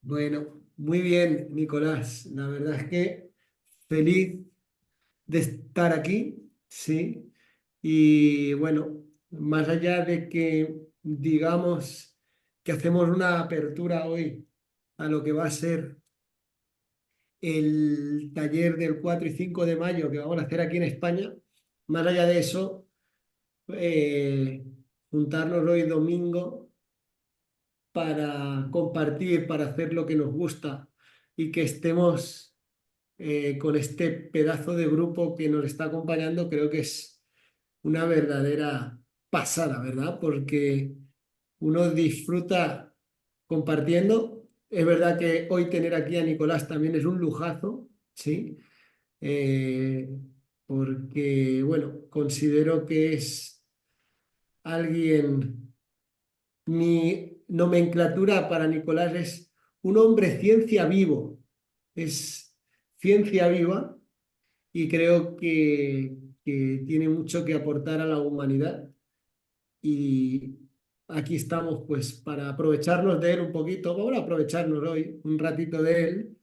Bueno, muy bien, Nicolás. La verdad es que feliz de estar aquí, sí. Y bueno, más allá de que digamos que hacemos una apertura hoy a lo que va a ser el taller del 4 y 5 de mayo que vamos a hacer aquí en España, más allá de eso, eh, juntarnos hoy domingo para compartir, para hacer lo que nos gusta y que estemos con este pedazo de grupo que nos está acompañando, creo que es una verdadera pasada, ¿verdad? Porque uno disfruta compartiendo. Es verdad que hoy tener aquí a Nicolás también es un lujazo, ¿sí? Eh, Porque, bueno, considero que es alguien, mi nomenclatura para Nicolás es un hombre ciencia vivo, es ciencia viva y creo que tiene mucho que aportar a la humanidad y aquí estamos pues para aprovecharnos de él un poquito, vamos a aprovecharnos hoy un ratito de él,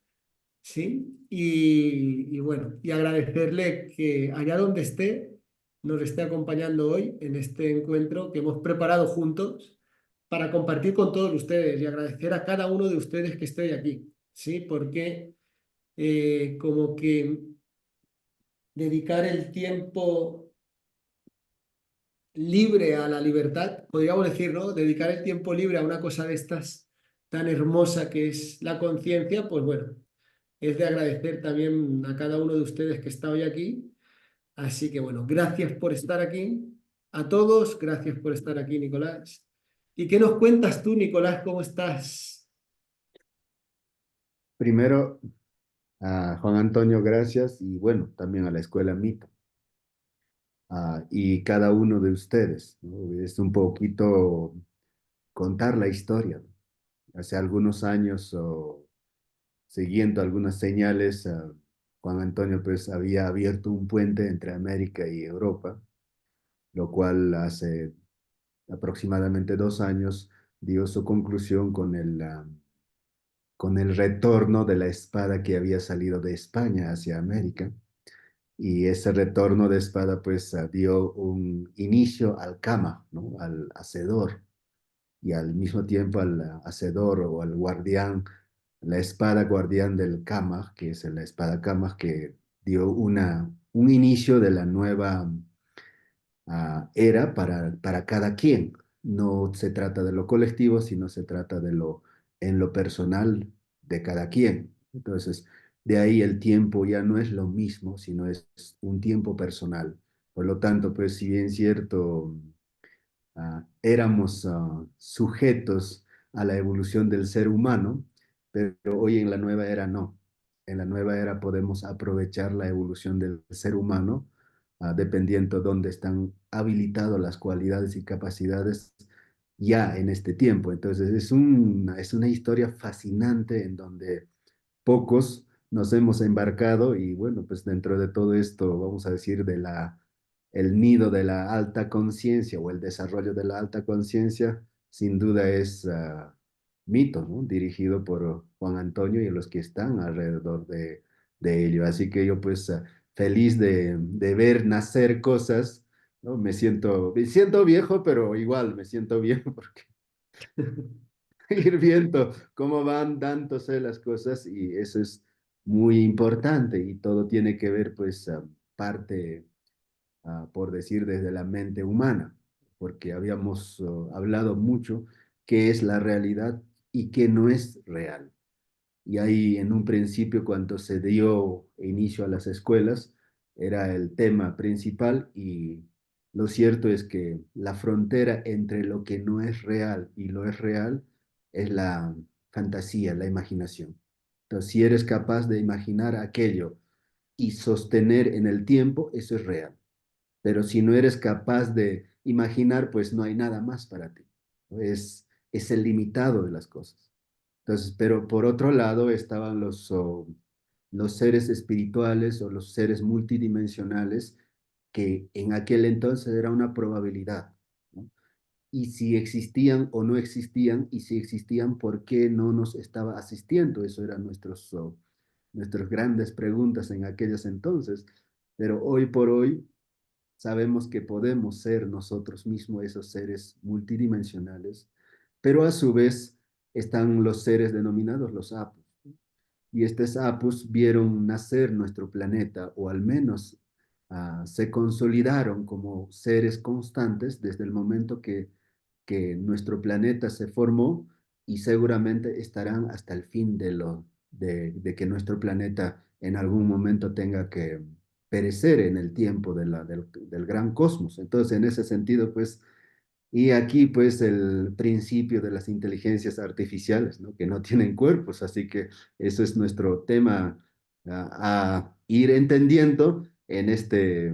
¿sí? Y bueno, y agradecerle que allá donde esté, nos esté acompañando hoy en este encuentro que hemos preparado juntos para compartir con todos ustedes y agradecer a cada uno de ustedes que estoy aquí, ¿sí? Porque como que dedicar el tiempo libre a la libertad, podríamos decir, ¿no? Dedicar el tiempo libre a una cosa de estas tan hermosa que es la conciencia, pues bueno, es de agradecer también a cada uno de ustedes que está hoy aquí. Así que bueno, gracias por estar aquí. A todos, gracias por estar aquí, Nicolás. ¿Y qué nos cuentas tú, Nicolás? ¿Cómo estás? Primero, a Juan Antonio, gracias, y bueno, también a la Escuela Mito, y cada uno de ustedes, ¿no? Es un poquito contar la historia, ¿no? Hace algunos años, siguiendo algunas señales, Juan Antonio pues había abierto un puente entre América y Europa, lo cual hace aproximadamente 2 años dio su conclusión con el retorno de la espada que había salido de España hacia América. Y ese retorno de espada pues dio un inicio al kama, ¿no? Al hacedor, y al mismo tiempo al hacedor o al guardián, la espada guardián del kama, que es la espada kama que dio un inicio de la nueva era para cada quien. No se trata de lo colectivo, sino se trata de en lo personal de cada quien. Entonces, de ahí el tiempo ya no es lo mismo, sino es un tiempo personal. Por lo tanto, pues si bien cierto, éramos sujetos a la evolución del ser humano, pero hoy en la nueva era no. En la nueva era podemos aprovechar la evolución del ser humano, dependiendo dónde están habilitadas las cualidades y capacidades ya en este tiempo. Entonces es una historia fascinante en donde pocos nos hemos embarcado y bueno, pues dentro de todo esto, vamos a decir, el nido de la alta conciencia o el desarrollo de la alta conciencia, sin duda es Mito, ¿no? Dirigido por Juan Antonio y los que están alrededor de ello. Así que yo pues feliz de ver nacer cosas, ¿no? Me siento viejo, pero igual me siento bien porque ir viendo cómo van dándose las cosas y eso es muy importante y todo tiene que ver pues parte, por decir, desde la mente humana, porque habíamos hablado mucho qué es la realidad y qué no es real. Y ahí en un principio cuando se dio inicio a las escuelas era el tema principal y lo cierto es que la frontera entre lo que no es real y lo es real es la fantasía, la imaginación. Entonces, si eres capaz de imaginar aquello y sostener en el tiempo, eso es real. Pero si no eres capaz de imaginar, pues no hay nada más para ti. Es el limitado de las cosas. Entonces, pero por otro lado estaban los seres espirituales o los seres multidimensionales que en aquel entonces era una probabilidad, ¿no? y si existían o no existían, y si existían, ¿por qué no nos estaba asistiendo? Eso eran nuestras grandes preguntas en aquellos entonces. Pero hoy por hoy sabemos que podemos ser nosotros mismos esos seres multidimensionales, pero a su vez están los seres denominados los apus. Y estos apus vieron nacer nuestro planeta, o al menos se consolidaron como seres constantes desde el momento que nuestro planeta se formó, y seguramente estarán hasta el fin de que nuestro planeta en algún momento tenga que perecer en el tiempo del gran cosmos. Entonces, en ese sentido, pues, y aquí, pues, el principio de las inteligencias artificiales, ¿no? Que no tienen cuerpos, así que eso es nuestro tema a ir entendiendo en este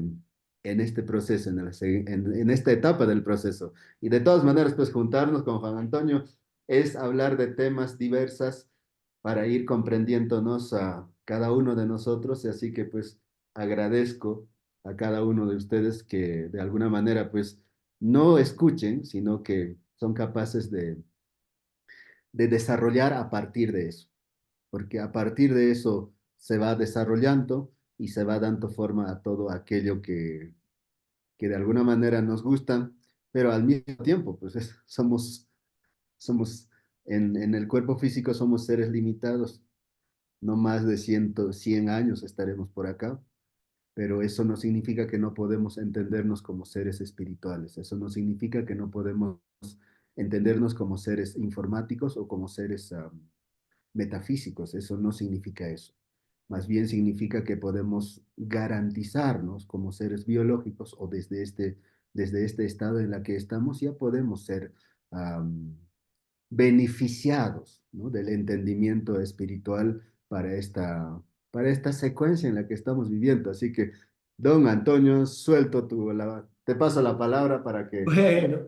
proceso, en esta etapa del proceso. Y de todas maneras, pues, juntarnos con Juan Antonio es hablar de temas diversas para ir comprendiéndonos a cada uno de nosotros, y así que, pues, agradezco a cada uno de ustedes que de alguna manera, pues, no escuchen, sino que son capaces de desarrollar a partir de eso, porque a partir de eso se va desarrollando y se va dando forma a todo aquello que de alguna manera nos gusta, pero al mismo tiempo, pues somos en el cuerpo físico somos seres limitados, no más de 100 años estaremos por acá, pero eso no significa que no podemos entendernos como seres espirituales, eso no significa que no podemos entendernos como seres informáticos o como seres metafísicos, eso no significa eso. Más bien significa que podemos garantizarnos como seres biológicos, o desde este estado en la que estamos ya podemos ser um, beneficiados, ¿no? Del entendimiento espiritual para esta secuencia en la que estamos viviendo. Así que, don Antonio, te paso la palabra para que Bueno,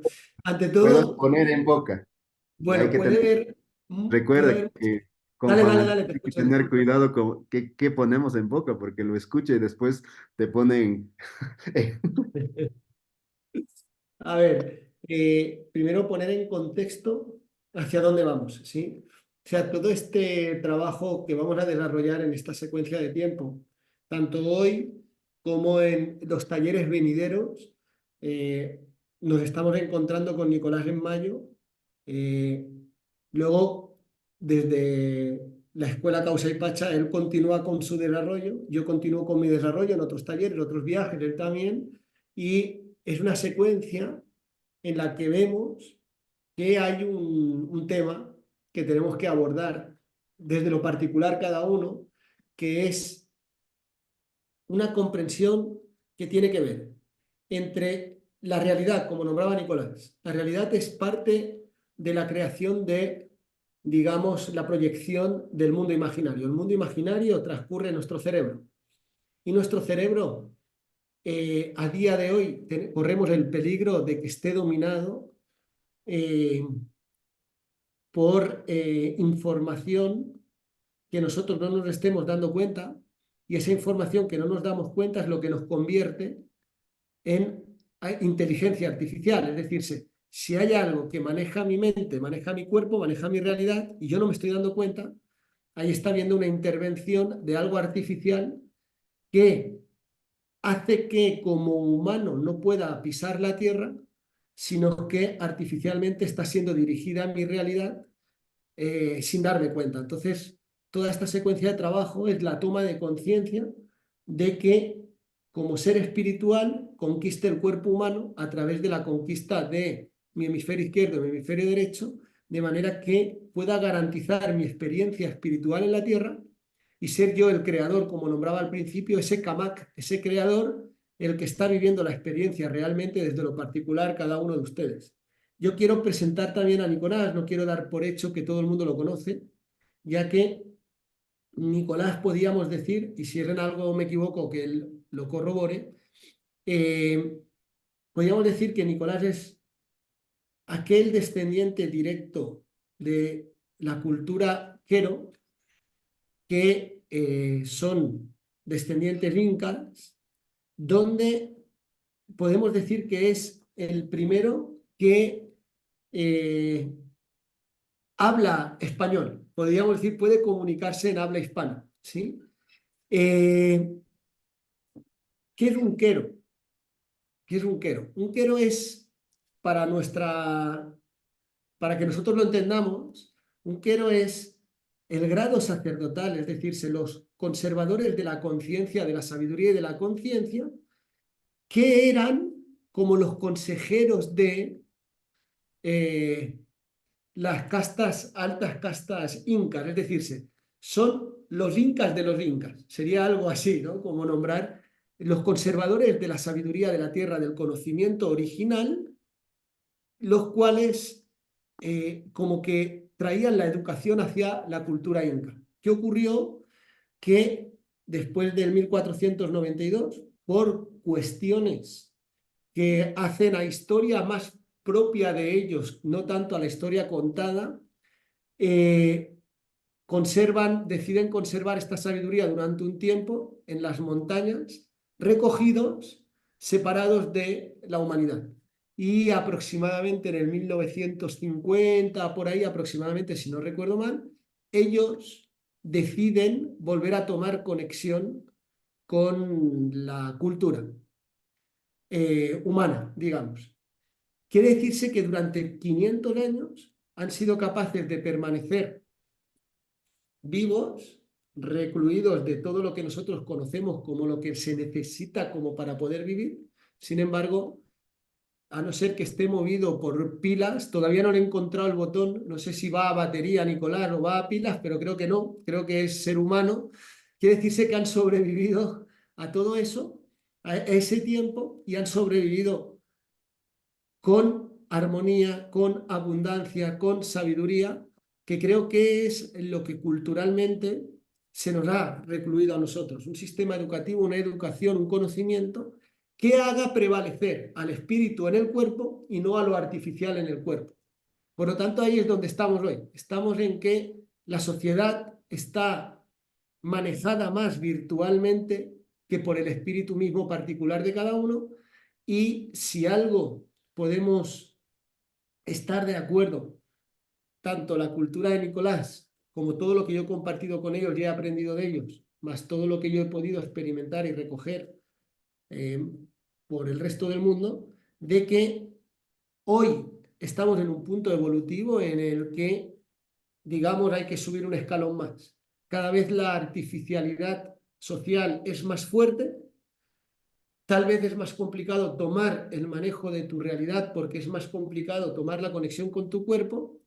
ante puedas todo, poner en boca. Y hay bueno, que tener, puede recuerda haber... que con Dale, Juan dale, Antonio dale, te hay que escucho. tener cuidado con qué ponemos en boca, porque lo escucha y después te ponen... A ver, primero poner en contexto hacia dónde vamos, ¿sí? O sea, todo este trabajo que vamos a desarrollar en esta secuencia de tiempo, tanto hoy como en los talleres venideros, eh, nos estamos encontrando con Nicolás en mayo. eh, Luego, desde la Escuela Causa y Pacha, él continúa con su desarrollo, yo continúo con mi desarrollo en otros talleres, otros viajes, él también, y es una secuencia en la que vemos que hay un tema que tenemos que abordar desde lo particular cada uno, que es una comprensión que tiene que ver entre la realidad, como nombraba Nicolás. La realidad es parte de la creación de, digamos, la proyección del mundo imaginario. El mundo imaginario transcurre en nuestro cerebro. Y nuestro cerebro, a día de hoy, corremos el peligro de que esté dominado eh, por información que nosotros no nos estemos dando cuenta, y esa información que no nos damos cuenta es lo que nos convierte en inteligencia artificial. Es decir, si hay algo que maneja mi mente, maneja mi cuerpo, maneja mi realidad, y yo no me estoy dando cuenta, ahí está habiendo una intervención de algo artificial que hace que como humano no pueda pisar la tierra, sino que artificialmente está siendo dirigida a mi realidad sin darme cuenta. Entonces, toda esta secuencia de trabajo es la toma de conciencia de que como ser espiritual conquiste el cuerpo humano a través de la conquista de mi hemisferio izquierdo y mi hemisferio derecho, de manera que pueda garantizar mi experiencia espiritual en la Tierra y ser yo el creador, como nombraba al principio, ese Kamak, ese creador, el que está viviendo la experiencia realmente desde lo particular cada uno de ustedes. Yo quiero presentar también a Nicolás, no quiero dar por hecho que todo el mundo lo conoce, ya que Nicolás podíamos decir, y si en algo me equivoco, que él lo corrobore, podríamos decir que Nicolás es aquel descendiente directo de la cultura Quero, que son descendientes incas, donde podemos decir que es el primero que eh, habla español, podríamos decir, puede comunicarse en habla hispana, ¿sí? Eh, ¿Qué es un quero? ¿Qué es un quero? Un quero es, para para que nosotros lo entendamos, un quero es el grado sacerdotal, es decir, los conservadores de la conciencia, de la sabiduría y de la conciencia, que eran como los consejeros de eh, las castas, altas castas incas, es decir, son los incas de los incas. Sería algo así, ¿no? Como nombrar los conservadores de la sabiduría de la tierra, del conocimiento original, los cuales como que traían la educación hacia la cultura inca. ¿Qué ocurrió? Que después del 1492, por cuestiones que hacen a historia más propia de ellos, no tanto a la historia contada, eh, deciden conservar esta sabiduría durante un tiempo en las montañas, recogidos, separados de la humanidad. Y aproximadamente en el 1950, por ahí aproximadamente, si no recuerdo mal, ellos deciden volver a tomar conexión con la cultura humana, digamos. Quiere decirse que durante 500 años han sido capaces de permanecer vivos, recluidos de todo lo que nosotros conocemos como lo que se necesita como para poder vivir. Sin embargo, a no ser que esté movido por pilas, todavía no le he encontrado el botón, no sé si va a batería, Nicolás, o va a pilas, pero creo que no, creo que es ser humano. Quiere decirse que han sobrevivido a todo eso, a ese tiempo, y han sobrevivido con armonía, con abundancia, con sabiduría, que creo que es lo que culturalmente se nos ha recluido a nosotros. Un sistema educativo, una educación, un conocimiento que haga prevalecer al espíritu en el cuerpo y no a lo artificial en el cuerpo. Por lo tanto, ahí es donde estamos hoy. Estamos en que la sociedad está manejada más virtualmente que por el espíritu mismo particular de cada uno, y si algo podemos estar de acuerdo, tanto la cultura de Nicolás como todo lo que yo he compartido con ellos y he aprendido de ellos, más todo lo que yo he podido experimentar y recoger eh, por el resto del mundo, de que hoy estamos en un punto evolutivo en el que, digamos, hay que subir un escalón más. Cada vez la artificialidad social es más fuerte. Tal vez es más complicado tomar el manejo de tu realidad porque es más complicado tomar la conexión con tu cuerpo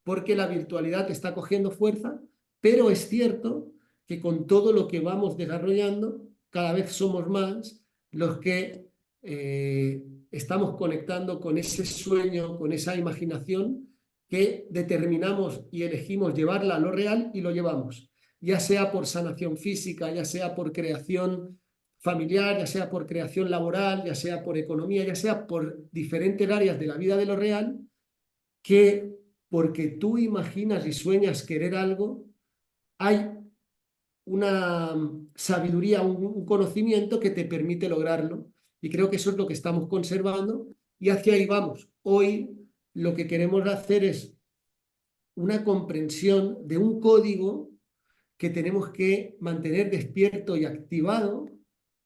porque la virtualidad está cogiendo fuerza, pero es cierto que con todo lo que vamos desarrollando, cada vez somos más los que estamos conectando con ese sueño, con esa imaginación que determinamos y elegimos llevarla a lo real y lo llevamos, ya sea por sanación física, ya sea por creación familiar, ya sea por creación laboral, ya sea por economía, ya sea por diferentes áreas de la vida de lo real, que porque tú imaginas y sueñas querer algo, hay una sabiduría, un conocimiento que te permite lograrlo. Y creo que eso es lo que estamos conservando y hacia ahí vamos. Hoy lo que queremos hacer es una comprensión de un código que tenemos que mantener despierto y activado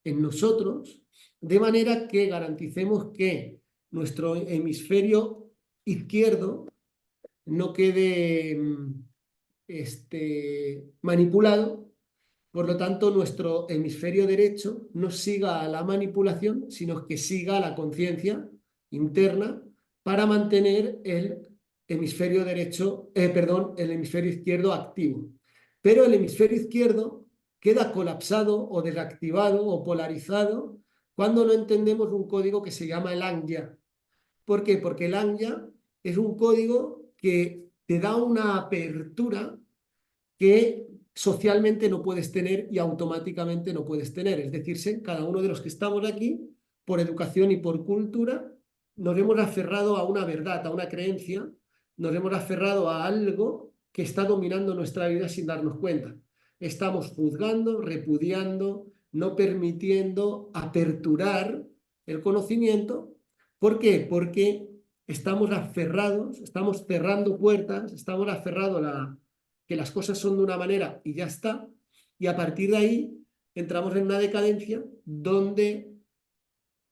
en nosotros, de manera que garanticemos que nuestro hemisferio izquierdo no quede manipulado. Por lo tanto, nuestro hemisferio derecho no siga a la manipulación, sino que siga a la conciencia interna para mantener el hemisferio derecho, perdón, el hemisferio izquierdo activo. Pero el hemisferio izquierdo queda colapsado o desactivado o polarizado cuando no entendemos un código que se llama el Angya. ¿Por qué? Porque el Angya es un código que te da una apertura que socialmente no puedes tener y automáticamente no puedes tener. Es decir, cada uno de los que estamos aquí, por educación y por cultura, nos hemos aferrado a una verdad, a una creencia, nos hemos aferrado a algo que está dominando nuestra vida sin darnos cuenta. Estamos juzgando, repudiando, no permitiendo aperturar el conocimiento. ¿Por qué? Porque estamos aferrados, estamos cerrando puertas, estamos aferrados a que las cosas son de una manera y ya está. Y a partir de ahí entramos en una decadencia donde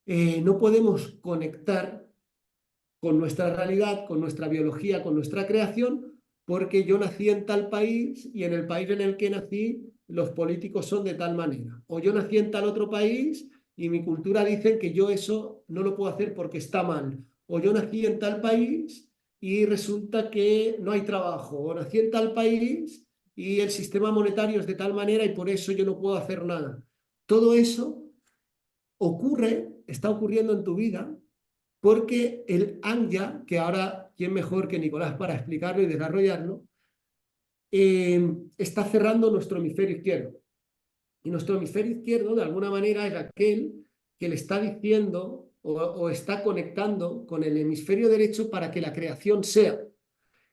no podemos conectar con nuestra realidad, con nuestra biología, con nuestra creación, porque yo nací en tal país y en el país en el que nací los políticos son de tal manera. O yo nací en tal otro país y mi cultura dice que yo eso no lo puedo hacer porque está mal. O yo nací en tal país y resulta que no hay trabajo. O nací en tal país y el sistema monetario es de tal manera y por eso yo no puedo hacer nada. Todo eso ocurre, está ocurriendo en tu vida porque el Anya, que ahora, ¿quién mejor que Nicolás para explicarlo y desarrollarlo? Está cerrando nuestro hemisferio izquierdo. Y nuestro hemisferio izquierdo, de alguna manera, es aquel que le está diciendo o está conectando con el hemisferio derecho para que la creación sea.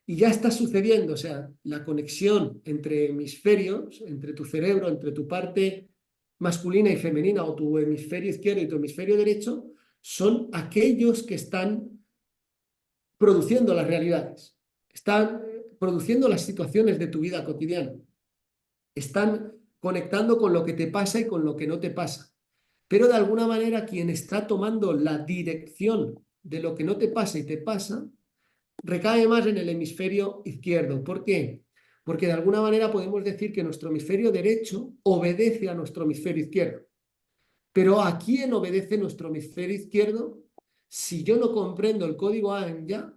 Y ya está sucediendo, o sea, la conexión entre hemisferios, entre tu cerebro, entre tu parte masculina y femenina, o tu hemisferio izquierdo y tu hemisferio derecho, son aquellos que están produciendo las realidades, están produciendo las situaciones de tu vida cotidiana, están conectando con lo que te pasa y con lo que no te pasa. Pero de alguna manera quien está tomando la dirección de lo que no te pasa y te pasa, recae más en el hemisferio izquierdo. ¿Por qué? Porque de alguna manera podemos decir que nuestro hemisferio derecho obedece a nuestro hemisferio izquierdo. Pero ¿a quién obedece nuestro hemisferio izquierdo? Si yo no comprendo el código ANYA,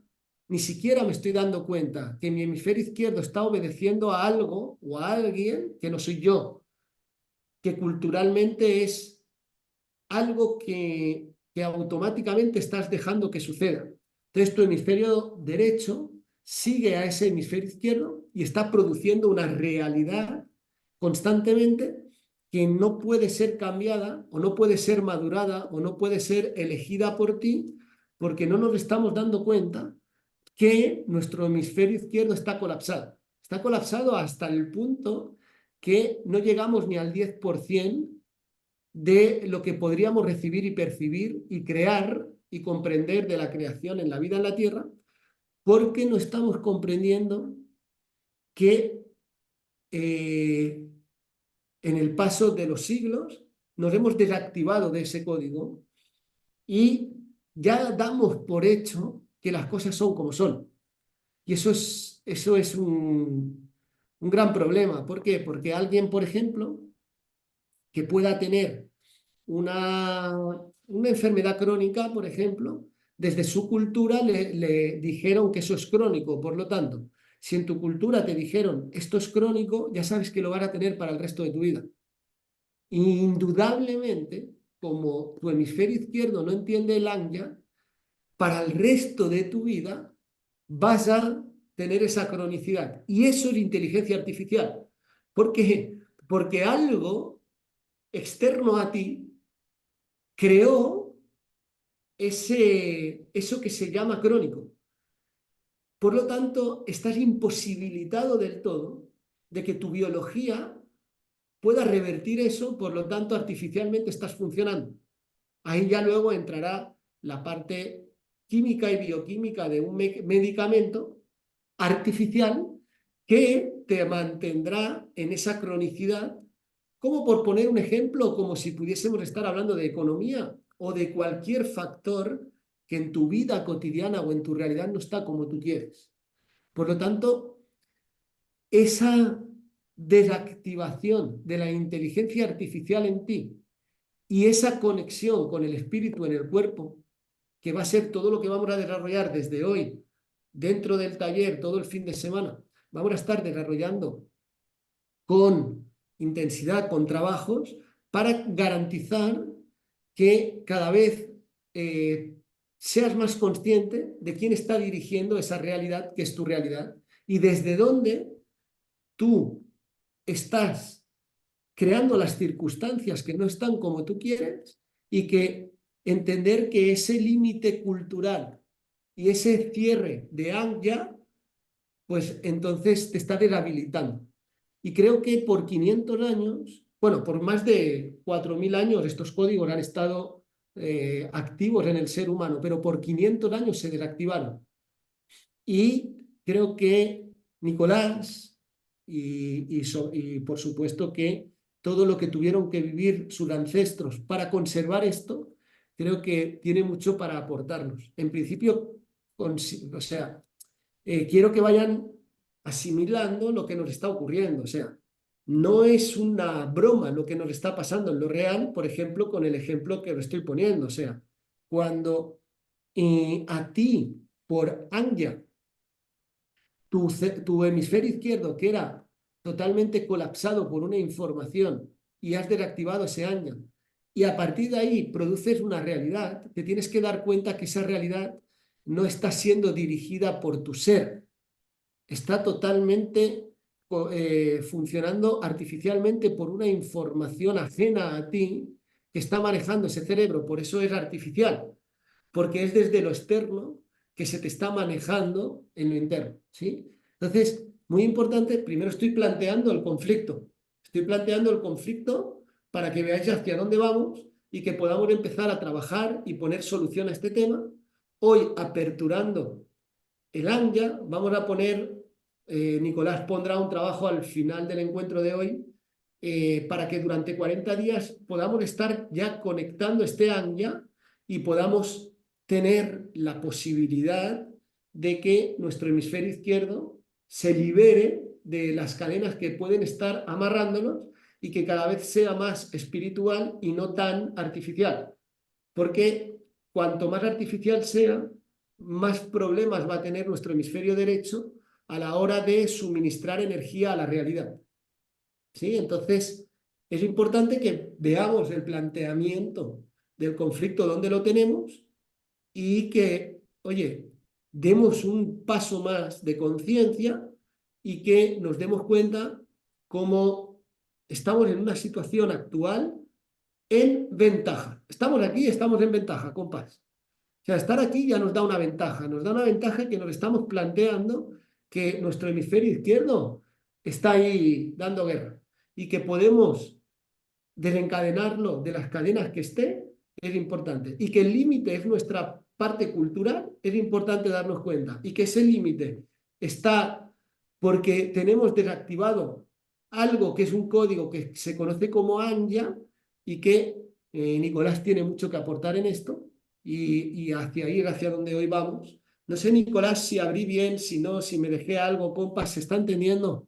ni siquiera me estoy dando cuenta que mi hemisferio izquierdo está obedeciendo a algo o a alguien que no soy yo, que culturalmente es algo que automáticamente estás dejando que suceda. Entonces tu hemisferio derecho sigue a ese hemisferio izquierdo y está produciendo una realidad constantemente que no puede ser cambiada o no puede ser madurada o no puede ser elegida por ti porque no nos estamos dando cuenta que nuestro hemisferio izquierdo está colapsado. Está colapsado hasta el punto que no llegamos ni al 10% de lo que podríamos recibir y percibir y crear y comprender de la creación en la vida en la Tierra, porque no estamos comprendiendo que en el paso de los siglos nos hemos desactivado de ese código y ya damos por hecho que las cosas son como son. Y eso es un gran problema. ¿Por qué? Porque alguien, por ejemplo, que pueda tener una enfermedad crónica, por ejemplo, desde su cultura le dijeron que eso es crónico. Por lo tanto, si en tu cultura te dijeron esto es crónico, ya sabes que lo van a tener para el resto de tu vida. Indudablemente, como tu hemisferio izquierdo no entiende el Anya, para el resto de tu vida vas a tener esa cronicidad. Y eso es inteligencia artificial. ¿Por qué? Porque algo externo a ti creó eso que se llama crónico. Por lo tanto, estás imposibilitado del todo de que tu biología pueda revertir eso, por lo tanto, artificialmente estás funcionando. Ahí ya luego entrará la parte química y bioquímica de un medicamento artificial que te mantendrá en esa cronicidad, como por poner un ejemplo, como si pudiésemos estar hablando de economía o de cualquier factor que en tu vida cotidiana o en tu realidad no está como tú quieres. Por lo tanto, esa desactivación de la inteligencia artificial en ti y esa conexión con el espíritu en el cuerpo, que va a ser todo lo que vamos a desarrollar desde hoy, dentro del taller, todo el fin de semana, vamos a estar desarrollando con intensidad, con trabajos, para garantizar que cada vez seas más consciente de quién está dirigiendo esa realidad que es tu realidad y desde dónde tú estás creando las circunstancias que no están como tú quieres y que entender que ese límite cultural y ese cierre de Anya, pues entonces te está deshabilitando. Y creo que por 500 años, bueno, por más de 4000 años, estos códigos han estado activos en el ser humano, pero por 500 años se desactivaron. Y creo que Nicolás y por supuesto que todo lo que tuvieron que vivir sus ancestros para conservar esto, creo que tiene mucho para aportarnos. En principio, o sea, quiero que vayan asimilando lo que nos está ocurriendo. O sea, no es una broma lo que nos está pasando en lo real, por ejemplo, con el ejemplo que lo estoy poniendo. O sea, cuando a ti, por Anya, tu hemisferio izquierdo, que era totalmente colapsado por una información, y has desactivado ese Anya, y a partir de ahí produces una realidad, te tienes que dar cuenta que esa realidad no está siendo dirigida por tu ser, está totalmente funcionando artificialmente por una información ajena a ti que está manejando ese cerebro, por eso es artificial, porque es desde lo externo que se te está manejando en lo interno, ¿sí? Entonces, muy importante, primero estoy planteando el conflicto para que veáis hacia dónde vamos y que podamos empezar a trabajar y poner solución a este tema. Hoy, aperturando el ANYA, vamos a poner, Nicolás pondrá un trabajo al final del encuentro de hoy para que durante 40 días podamos estar ya conectando este ANYA y podamos tener la posibilidad de que nuestro hemisferio izquierdo se libere de las cadenas que pueden estar amarrándonos y que cada vez sea más espiritual y no tan artificial. Porque cuanto más artificial sea, más problemas va a tener nuestro hemisferio derecho a la hora de suministrar energía a la realidad. ¿Sí? Entonces, es importante que veamos el planteamiento del conflicto donde lo tenemos y que, oye, demos un paso más de conciencia y que nos demos cuenta cómo estamos en una situación actual en ventaja. Estamos aquí, estamos en ventaja, compás. O sea, estar aquí ya nos da una ventaja que nos estamos planteando que nuestro hemisferio izquierdo está ahí dando guerra y que podemos desencadenarlo de las cadenas que esté, es importante. Y que el límite es nuestra parte cultural, es importante darnos cuenta. Y que ese límite está porque tenemos desactivado algo que es un código que se conoce como ANYA y que Nicolás tiene mucho que aportar en esto y hacia ahí, hacia donde hoy vamos. No sé, Nicolás, si abrí bien, si no, si me dejé algo, compas, ¿se está entendiendo?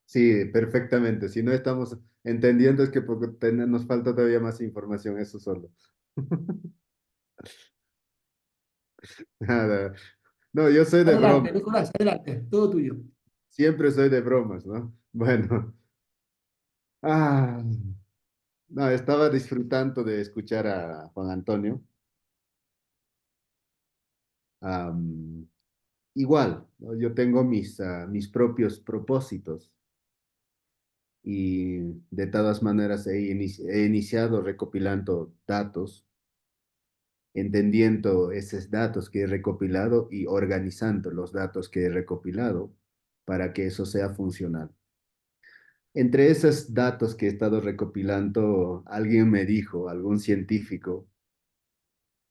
Sí, perfectamente. Si no estamos entendiendo es que porque nos falta todavía más información, eso solo. Nada. No, yo soy de Adelante, bromas, Nicolás, adelante, todo tuyo. siempre soy de bromas, ¿no? Bueno, ah, no, estaba disfrutando de escuchar a Juan Antonio. Am, igual, ¿no? Yo tengo mis propios propósitos y de todas maneras he iniciado recopilando datos, entendiendo esos datos que he recopilado y organizando los datos que he recopilado para que eso sea funcional. Entre esos datos que he estado recopilando, alguien me dijo, algún científico,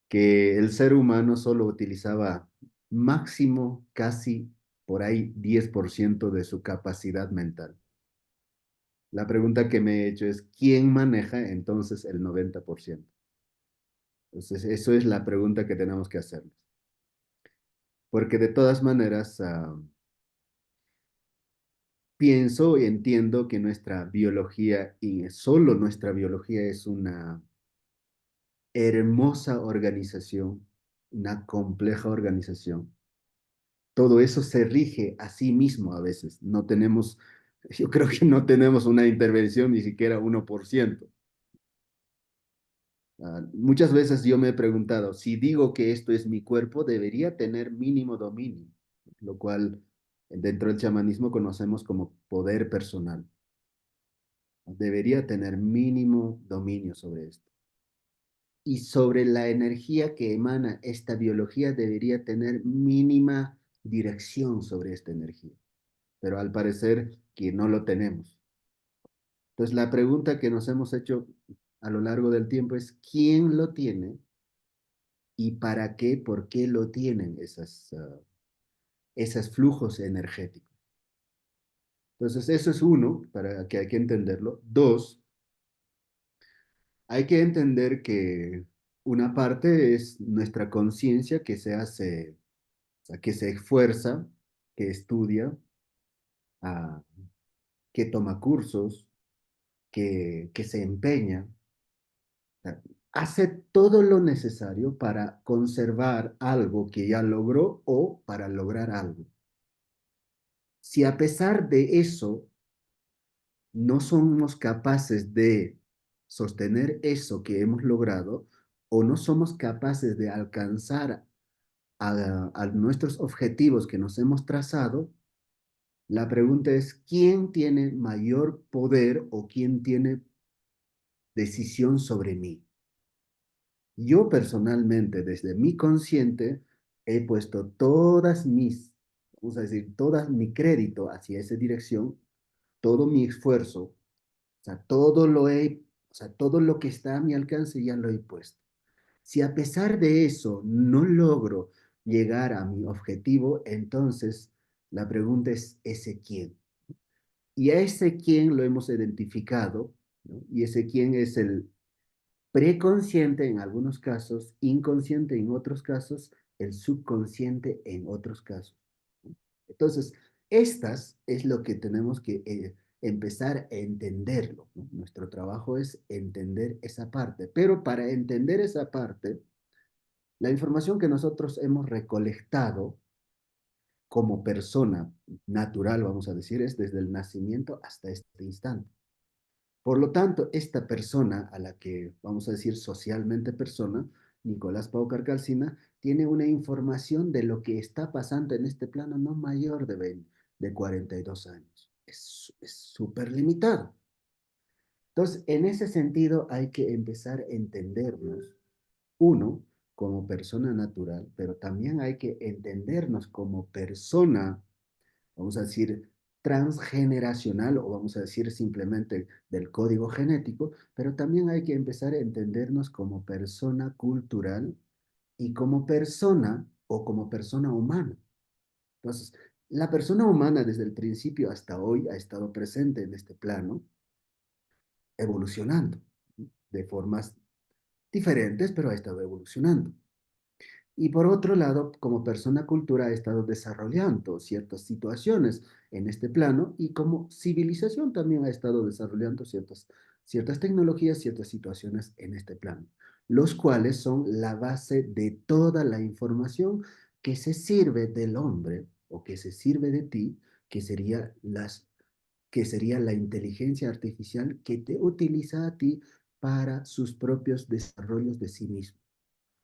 que el ser humano solo utilizaba máximo casi por ahí 10% de su capacidad mental. La pregunta que me he hecho es, ¿quién maneja entonces el 90%? Entonces, eso es la pregunta que tenemos que hacernos. Porque de todas maneras, pienso y entiendo que nuestra biología, y solo nuestra biología, es una hermosa organización, una compleja organización. Todo eso se rige a sí mismo a veces. No tenemos, yo creo que no tenemos una intervención ni siquiera 1%. Muchas veces yo me he preguntado, si digo que esto es mi cuerpo, debería tener mínimo dominio, lo cual dentro del chamanismo conocemos como poder personal. Debería tener mínimo dominio sobre esto. Y sobre la energía que emana esta biología, debería tener mínima dirección sobre esta energía. Pero al parecer que no lo tenemos. Entonces la pregunta que nos hemos hecho, a lo largo del tiempo es quién lo tiene y para qué, por qué lo tienen esos flujos energéticos. Entonces, eso es uno, para que hay que entenderlo. Dos, hay que entender que una parte es nuestra conciencia que se hace, o sea, que se esfuerza, que estudia, ah, que toma cursos, que se empeña, o sea, hace todo lo necesario para conservar algo que ya logró o para lograr algo. Si a pesar de eso no somos capaces de sostener eso que hemos logrado o no somos capaces de alcanzar a nuestros objetivos que nos hemos trazado, la pregunta es, ¿quién tiene mayor poder o quién tiene decisión sobre mí? Yo personalmente, desde mi consciente, he puesto vamos a decir, todo mi crédito hacia esa dirección, todo mi esfuerzo, o sea, o sea, todo lo que está a mi alcance ya lo he puesto. Si a pesar de eso no logro llegar a mi objetivo, entonces la pregunta es ese quién. Y a ese quién lo hemos identificado, ¿no? Y ese quién es el preconsciente en algunos casos, inconsciente en otros casos, el subconsciente en otros casos. Entonces, estas es lo que tenemos que empezar a entenderlo, ¿no? Nuestro trabajo es entender esa parte, pero para entender esa parte, la información que nosotros hemos recolectado como persona natural, vamos a decir, es desde el nacimiento hasta este instante. Por lo tanto, esta persona a la que vamos a decir socialmente persona, Nicolás Pau Carcalcina, tiene una información de lo que está pasando en este plano no mayor de 42 años. Es súper limitado. Entonces, en ese sentido, hay que empezar a entendernos, uno, como persona natural, pero también hay que entendernos como persona, vamos a decir, transgeneracional o vamos a decir simplemente del código genético, pero también hay que empezar a entendernos como persona cultural y como persona o como persona humana. Entonces, la persona humana desde el principio hasta hoy ha estado presente en este plano, evolucionando de formas diferentes, pero ha estado evolucionando. Y por otro lado, como persona cultura ha estado desarrollando ciertas situaciones en este plano y como civilización también ha estado desarrollando ciertas tecnologías, ciertas situaciones en este plano, los cuales son la base de toda la información que se sirve del hombre o que se sirve de ti, que que sería la inteligencia artificial que te utiliza a ti para sus propios desarrollos de sí mismo.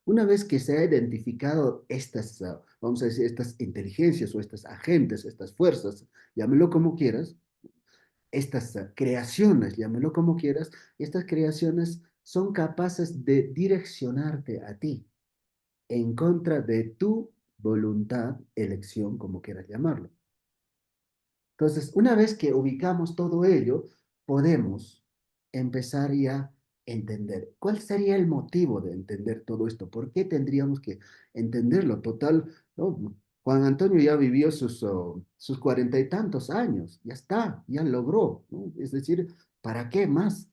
Una vez que se ha identificado estas, vamos a decir, estas inteligencias o estos agentes, estas fuerzas, llámelo como quieras, estas creaciones, llámelo como quieras, estas creaciones son capaces de direccionarte a ti en contra de tu voluntad, elección, como quieras llamarlo. Entonces, una vez que ubicamos todo ello, podemos empezar ya a entender cuál sería el motivo de entender todo esto, por qué tendríamos que entenderlo. Total, ¿no? Juan Antonio ya vivió sus 40 y tantos años, ya está, ya logró, ¿no? Es decir, ¿para qué más?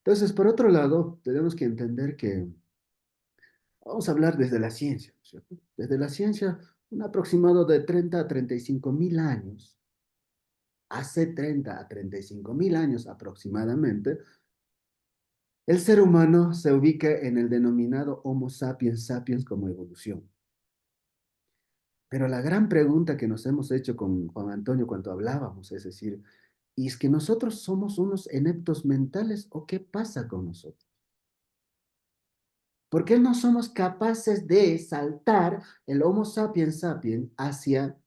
Entonces, por otro lado, tenemos que entender que vamos a hablar desde la ciencia, ¿cierto? Desde la ciencia, un aproximado de 30 a 35 mil años hace 30 a 35 mil años aproximadamente, el ser humano se ubica en el denominado Homo sapiens sapiens como evolución. Pero la gran pregunta que nos hemos hecho con Juan Antonio cuando hablábamos es decir, ¿y es que nosotros somos unos ineptos mentales o qué pasa con nosotros? ¿Por qué no somos capaces de saltar el Homo sapiens sapiens hacia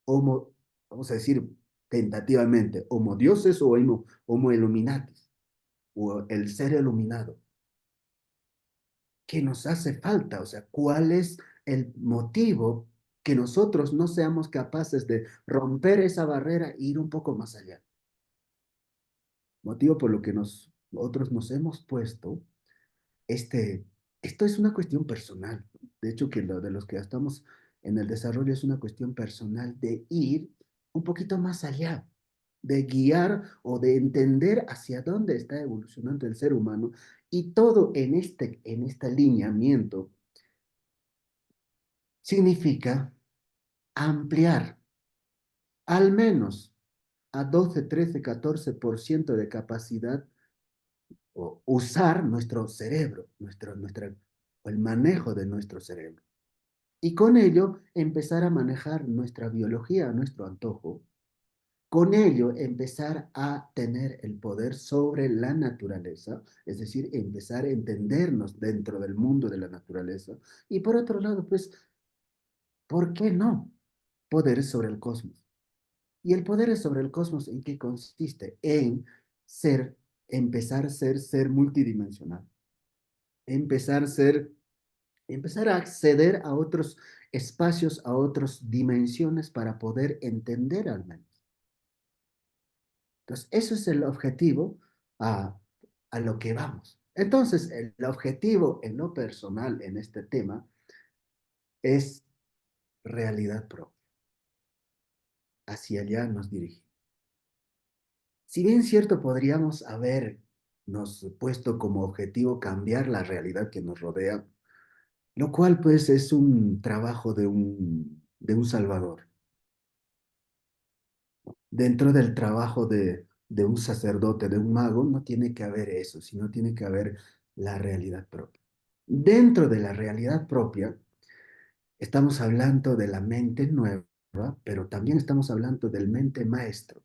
Homo, vamos a decir tentativamente, Homo dioses o Homo illuminatis? O el ser iluminado. ¿Qué nos hace falta? O sea, ¿cuál es el motivo que nosotros no seamos capaces de romper esa barrera e ir un poco más allá? Motivo por lo que nos otros nos hemos puesto este, esto es una cuestión personal. De hecho, que lo de los que estamos en el desarrollo es una cuestión personal de ir un poquito más allá, de guiar o de entender hacia dónde está evolucionando el ser humano y todo en este alineamiento significa ampliar al menos a 12, 13, 14% de capacidad o usar nuestro cerebro, o el manejo de nuestro cerebro. Y con ello empezar a manejar nuestra biología a nuestro antojo. Con ello empezar a tener el poder sobre la naturaleza, es decir, empezar a entendernos dentro del mundo de la naturaleza. Y por otro lado, pues, ¿por qué no? Poderes sobre el cosmos. ¿Y el poder sobre el cosmos en qué consiste? En ser, empezar a ser multidimensional. Empezar a ser empezar a acceder a otros espacios, a otras dimensiones para poder entender al menos. Entonces, eso es el objetivo a, a lo que vamos. Entonces, el objetivo en lo personal en este tema es realidad propia. Hacia allá nos dirigimos. Si bien cierto, podríamos habernos puesto como objetivo cambiar la realidad que nos rodea, lo cual pues es un trabajo de un salvador. Dentro del trabajo de un sacerdote, de un mago, no tiene que haber eso, sino tiene que haber la realidad propia. Dentro de la realidad propia, estamos hablando de la mente nueva, pero también estamos hablando del mente maestro.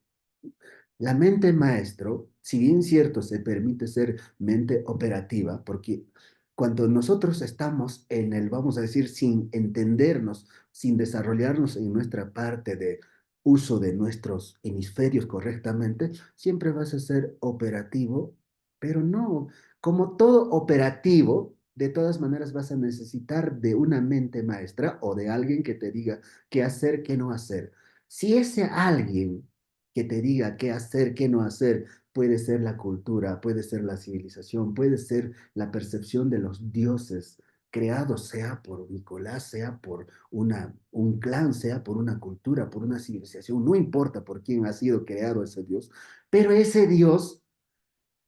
La mente maestro, si bien cierto, se permite ser mente operativa, porque cuando nosotros estamos en el, vamos a decir, sin entendernos, sin desarrollarnos en nuestra parte de uso de nuestros hemisferios correctamente, siempre vas a ser operativo, pero no, como todo operativo, de todas maneras vas a necesitar de una mente maestra o de alguien que te diga qué hacer, qué no hacer. Si ese alguien que te diga qué hacer, qué no hacer. Puede ser la cultura, puede ser la civilización, puede ser la percepción de los dioses creados, sea por Nicolás, sea por un clan, sea por una cultura, por una civilización, no importa por quién ha sido creado ese dios, pero ese dios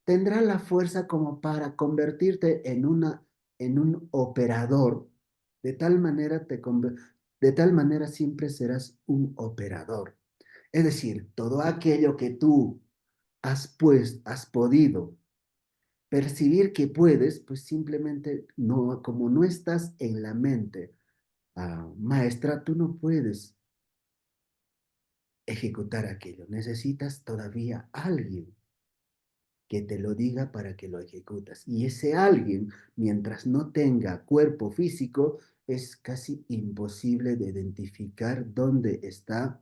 tendrá la fuerza como para convertirte en un operador, de tal manera de tal manera siempre serás un operador. Es decir, todo aquello que tú has podido percibir que puedes, pues simplemente no, como no estás en la mente maestra, tú no puedes ejecutar aquello. Necesitas todavía alguien que te lo diga para que lo ejecutas. Y ese alguien, mientras no tenga cuerpo físico, es casi imposible de identificar dónde está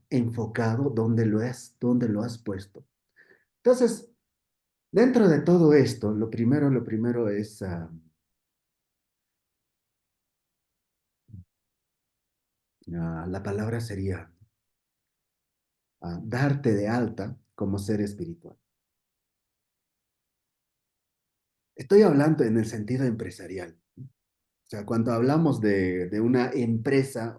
enfocado, dónde lo has puesto. Entonces, dentro de todo esto, lo primero es, la palabra sería darte de alta como ser espiritual. Estoy hablando en el sentido empresarial. O sea, cuando hablamos de una empresa,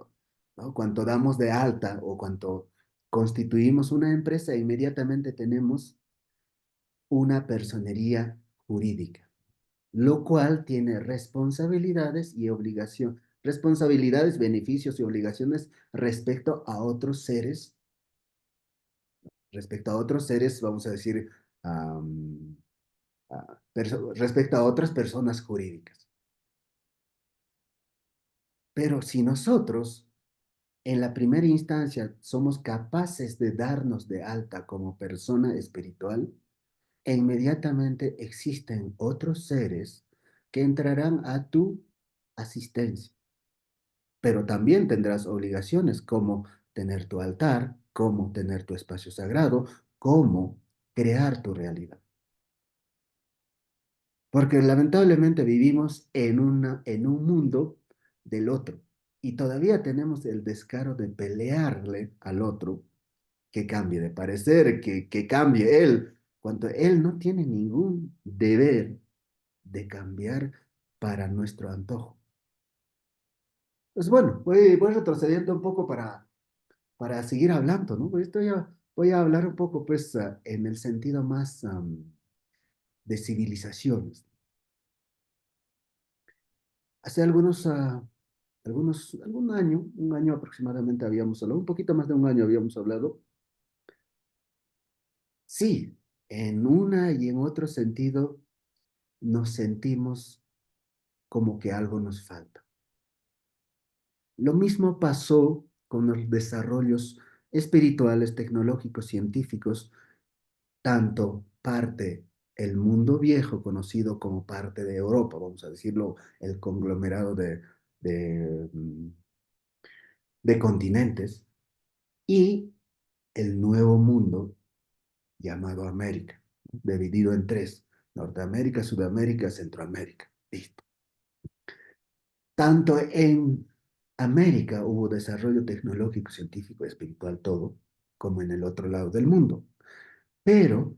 ¿no? Cuando damos de alta o cuando constituimos una empresa, inmediatamente tenemos una personería jurídica, lo cual tiene responsabilidades y obligación, responsabilidades, beneficios y obligaciones respecto a otros seres, vamos a decir, um, respecto a otras personas jurídicas. Pero si nosotros en la primera instancia somos capaces de darnos de alta como persona espiritual, e inmediatamente existen otros seres que entrarán a tu asistencia. Pero también tendrás obligaciones como tener tu altar, como tener tu espacio sagrado, como crear tu realidad. Porque lamentablemente vivimos en un mundo del otro y todavía tenemos el descaro de pelearle al otro que cambie de parecer, que cambie él. cuando Él no tiene ningún deber de cambiar para nuestro antojo. Pues bueno, voy retrocediendo un poco para seguir hablando, ¿no? Pues voy a hablar un poco, pues, en el sentido más de civilizaciones. Hace un año aproximadamente habíamos hablado, un poquito más de un año habíamos hablado. Sí, en una y en otro sentido nos sentimos como que algo nos falta. Lo mismo pasó con los desarrollos espirituales, tecnológicos, científicos, tanto parte el mundo viejo, conocido como parte de Europa, vamos a decirlo, el conglomerado de continentes, y el nuevo mundo llamado América, dividido en tres: Norteamérica, Sudamérica, Centroamérica. Listo. Tanto en América hubo desarrollo tecnológico, científico, espiritual, todo, como en el otro lado del mundo. Pero,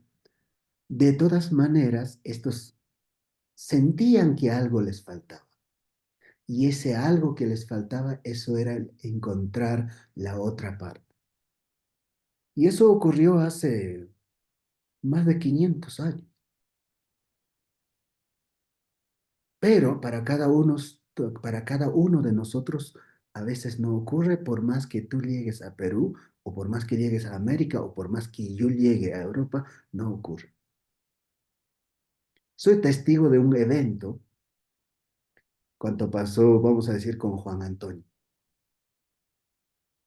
de todas maneras, estos sentían que algo les faltaba. Y ese algo que les faltaba, eso era el encontrar la otra parte. Y eso ocurrió hace más de 500 años. Pero para cada uno de nosotros a veces no ocurre, por más que tú llegues a Perú, o por más que llegues a América, o por más que yo llegue a Europa, no ocurre. Soy testigo de un evento cuando pasó, vamos a decir, con Juan Antonio.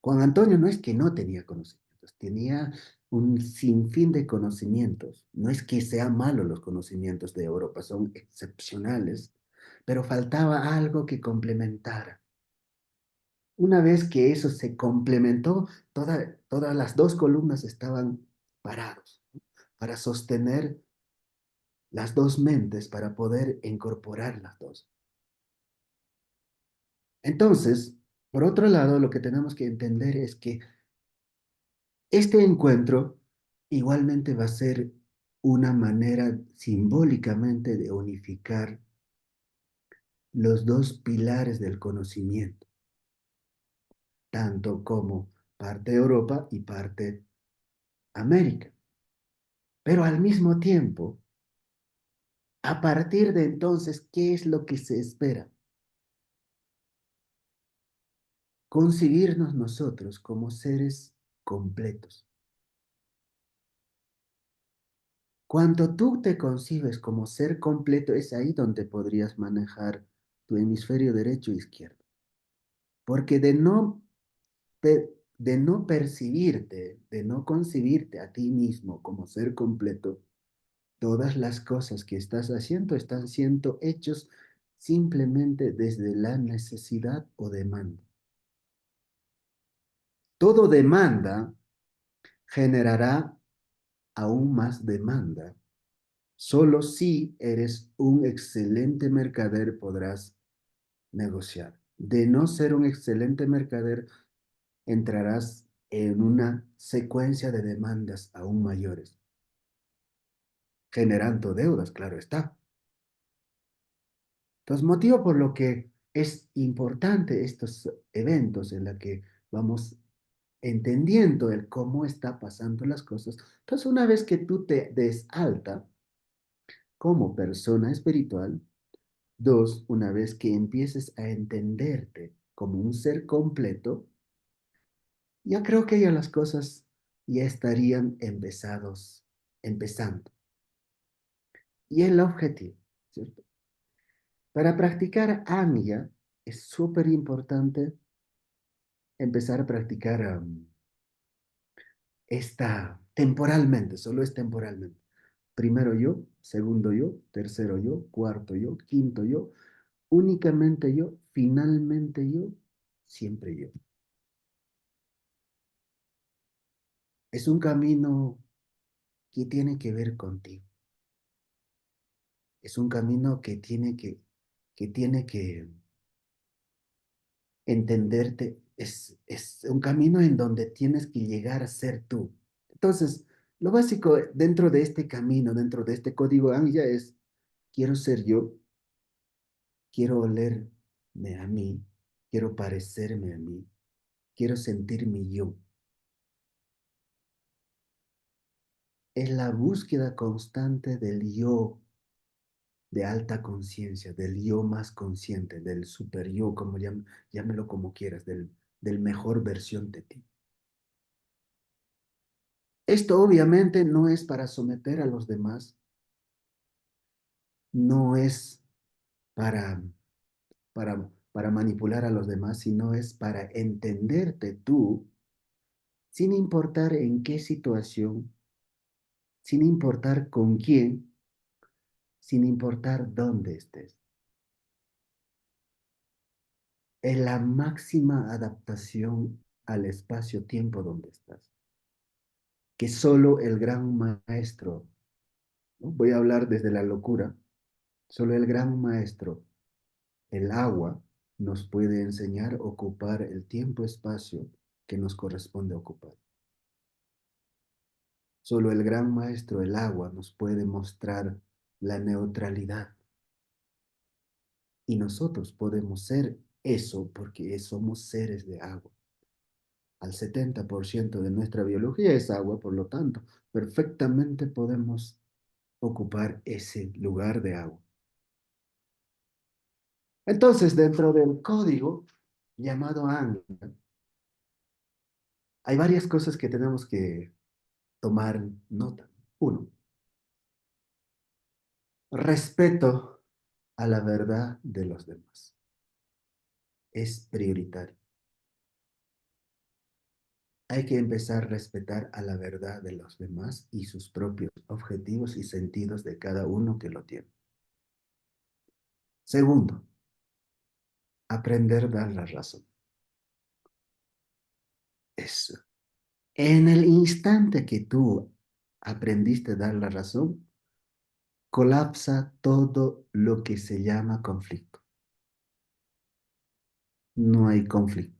Juan Antonio no es que no tenía conocimientos, tenía un sinfín de conocimientos. No es que sean malos los conocimientos de Europa, son excepcionales, pero faltaba algo que complementara. Una vez que eso se complementó, todas las dos columnas estaban parados, ¿no? Para sostener las dos mentes, para poder incorporar las dos. Entonces, por otro lado, lo que tenemos que entender es que este encuentro igualmente va a ser una manera simbólicamente de unificar los dos pilares del conocimiento, tanto como parte de Europa y parte América. Pero al mismo tiempo, a partir de entonces, ¿qué es lo que se espera? Concebirnos nosotros como seres completos. Cuando tú te concibes como ser completo, es ahí donde podrías manejar tu hemisferio derecho e izquierdo. Porque de no percibirte, de no concebirte a ti mismo como ser completo, todas las cosas que estás haciendo están siendo hechos simplemente desde la necesidad o demanda. Todo demanda generará aún más demanda. Solo si eres un excelente mercader podrás negociar. De no ser un excelente mercader, entrarás en una secuencia de demandas aún mayores, generando deudas, claro está. Entonces, motivo por lo que es importante estos eventos en los que vamos entendiendo el cómo está pasando las cosas. Entonces, una vez que tú te des alta como persona espiritual, dos, una vez que empieces a entenderte como un ser completo, ya creo que ya las cosas ya estarían empezando. Y el objetivo, ¿cierto? Para practicar Anya es súper importante empezar a practicar esta temporalmente, solo es temporalmente. Primero yo, segundo yo, tercero yo, cuarto yo, quinto yo, únicamente yo, finalmente yo, siempre yo. Es un camino que tiene que ver contigo. Es un camino que tiene que entenderte. Es un camino en donde tienes que llegar a ser tú. Entonces, Lo básico dentro de este camino, dentro de este código Anja es, quiero ser yo, quiero olerme a mí, quiero parecerme a mí, quiero sentirme yo. Es la búsqueda constante del yo de alta conciencia, del yo más consciente, del super yo, como llámelo como quieras, del mejor versión de ti. Esto obviamente no es para someter a los demás, no es para, para manipular a los demás, sino es para entenderte tú, sin importar en qué situación, sin importar con quién, sin importar dónde estés. Es la máxima adaptación al espacio-tiempo donde estás. Que solo el gran maestro, ¿no? Voy a hablar desde la locura, solo el gran maestro, el agua, nos puede enseñar a ocupar el tiempo-espacio que nos corresponde ocupar. Solo el gran maestro, el agua, nos puede mostrar la neutralidad. Y nosotros podemos ser eso porque somos seres de agua. Al 70% de nuestra biología es agua, por lo tanto, perfectamente podemos ocupar ese lugar de agua. Entonces, dentro del código llamado ANGA, hay varias cosas que tenemos que tomar nota. Uno, respeto a la verdad de los demás. Es prioritario. Hay que empezar a respetar a la verdad de los demás y sus propios objetivos y sentidos de cada uno que lo tiene. Segundo, aprender a dar la razón. Eso. En el instante que tú aprendiste a dar la razón, colapsa todo lo que se llama conflicto. No hay conflicto.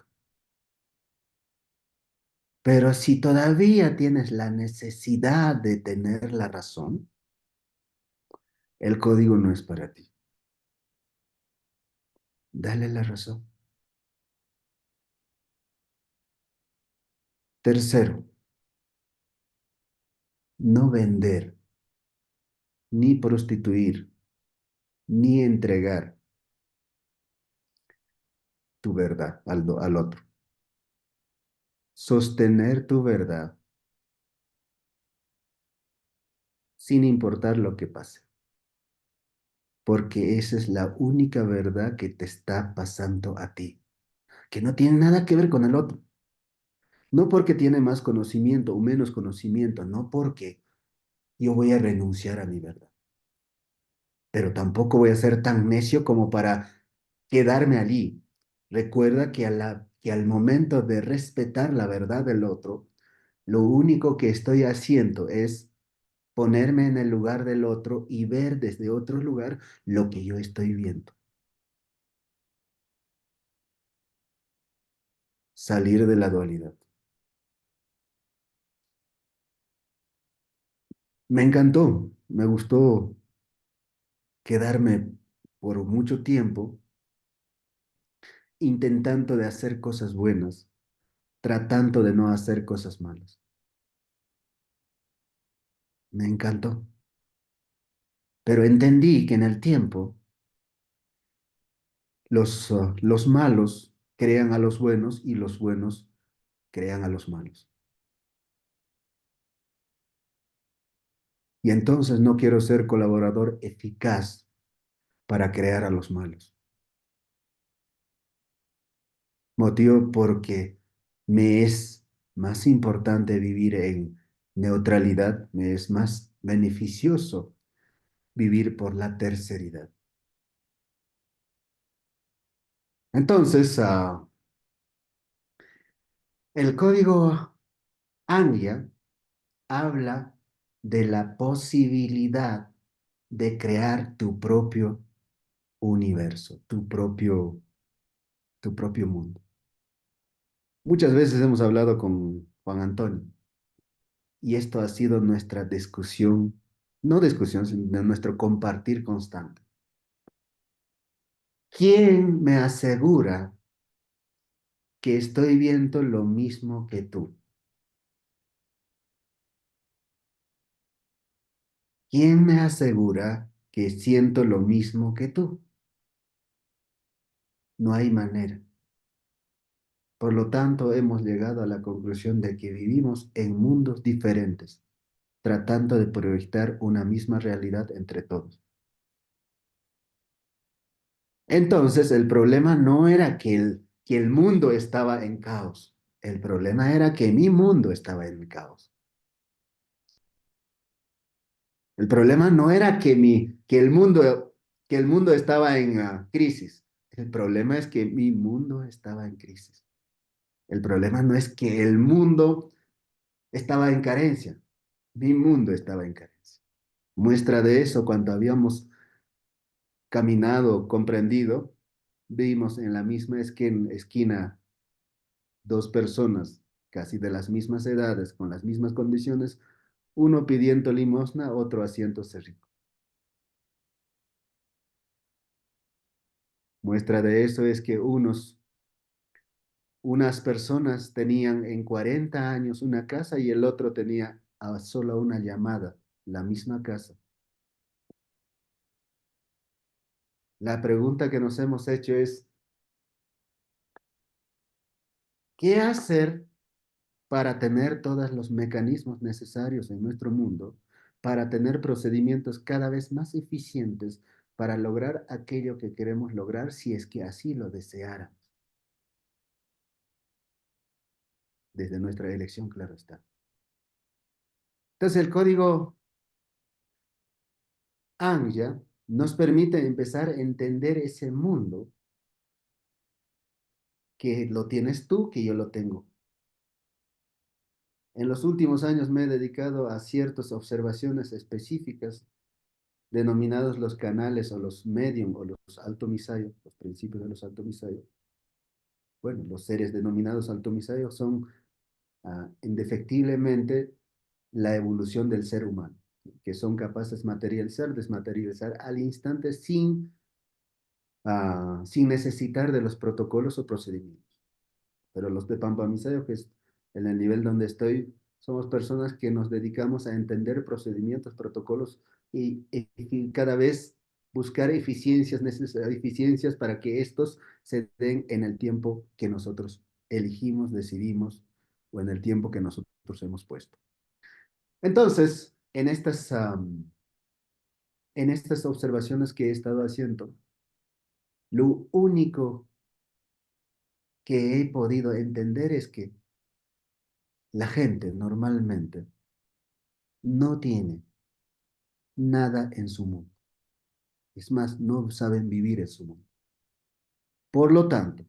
Pero si todavía tienes la necesidad de tener la razón, el código no es para ti. Dale la razón. Tercero, no vender, ni prostituir, ni entregar tu verdad al otro. Sostener tu verdad sin importar lo que pase. Porque esa es la única verdad que te está pasando a ti, que no tiene nada que ver con el otro. No porque tiene más conocimiento o menos conocimiento, no porque yo voy a renunciar a mi verdad. Pero tampoco voy a ser tan necio como para quedarme allí. Recuerda que al momento de respetar la verdad del otro, lo único que estoy haciendo es ponerme en el lugar del otro y ver desde otro lugar lo que yo estoy viendo. Salir de la dualidad. Me encantó, me gustó quedarme por mucho tiempo intentando de hacer cosas buenas, tratando de no hacer cosas malas. Me encantó. Pero entendí que en el tiempo los malos crean a los buenos y los buenos crean a los malos. Y entonces no quiero ser colaborador eficaz para crear a los malos. Motivo porque me es más importante vivir en neutralidad, me es más beneficioso vivir por la terceridad. Entonces, el código ANGIA habla de la posibilidad de crear tu propio universo, tu propio mundo. Muchas veces hemos hablado con Juan Antonio Y esto ha sido nuestra discusión, no discusión, sino nuestro compartir constante. ¿Quién me asegura que estoy viendo lo mismo que tú? ¿Quién me asegura que siento lo mismo que tú? No hay manera. Por lo tanto, hemos llegado a la conclusión de que vivimos en mundos diferentes, tratando de proyectar una misma realidad entre todos. Entonces, el problema no era que el mundo estaba en caos. El problema era que mi mundo estaba en caos. El problema no era que el mundo estaba en crisis. El problema es que mi mundo estaba en crisis. El problema no es que el mundo estaba en carencia. Mi mundo estaba en carencia. Muestra de eso, cuando habíamos caminado, comprendido, vimos en la misma esquina dos personas casi de las mismas edades, con las mismas condiciones, uno pidiendo limosna, otro haciéndose rico. Muestra de eso es que unas personas tenían en 40 años una casa y el otro tenía a solo una llamada, la misma casa. La pregunta que nos hemos hecho es, ¿qué hacer para tener todos los mecanismos necesarios en nuestro mundo, para tener procedimientos cada vez más eficientes para lograr aquello que queremos lograr si es que así lo deseáramos? Desde nuestra elección, claro está. Entonces, el código ANJA nos permite empezar a entender ese mundo que lo tienes tú, que yo lo tengo. En los últimos años me he dedicado a ciertas observaciones específicas denominados los canales o los medium o los alto misayo, los principios de los alto misayo. Bueno, los seres denominados alto misayo son indefectiblemente la evolución del ser humano, que son capaces de materializar, desmaterializar al instante sin necesitar de los protocolos o procedimientos. Pero los de Pampa Misayo, que es en el nivel donde estoy, somos personas que nos dedicamos a entender procedimientos, protocolos y cada vez buscar eficiencias para que estos se den en el tiempo que nosotros elegimos, decidimos o en el tiempo que nosotros hemos puesto. Entonces, en estas observaciones que he estado haciendo, lo único que he podido entender es que la gente normalmente no tiene nada en su mundo. Es más, no saben vivir en su mundo. Por lo tanto,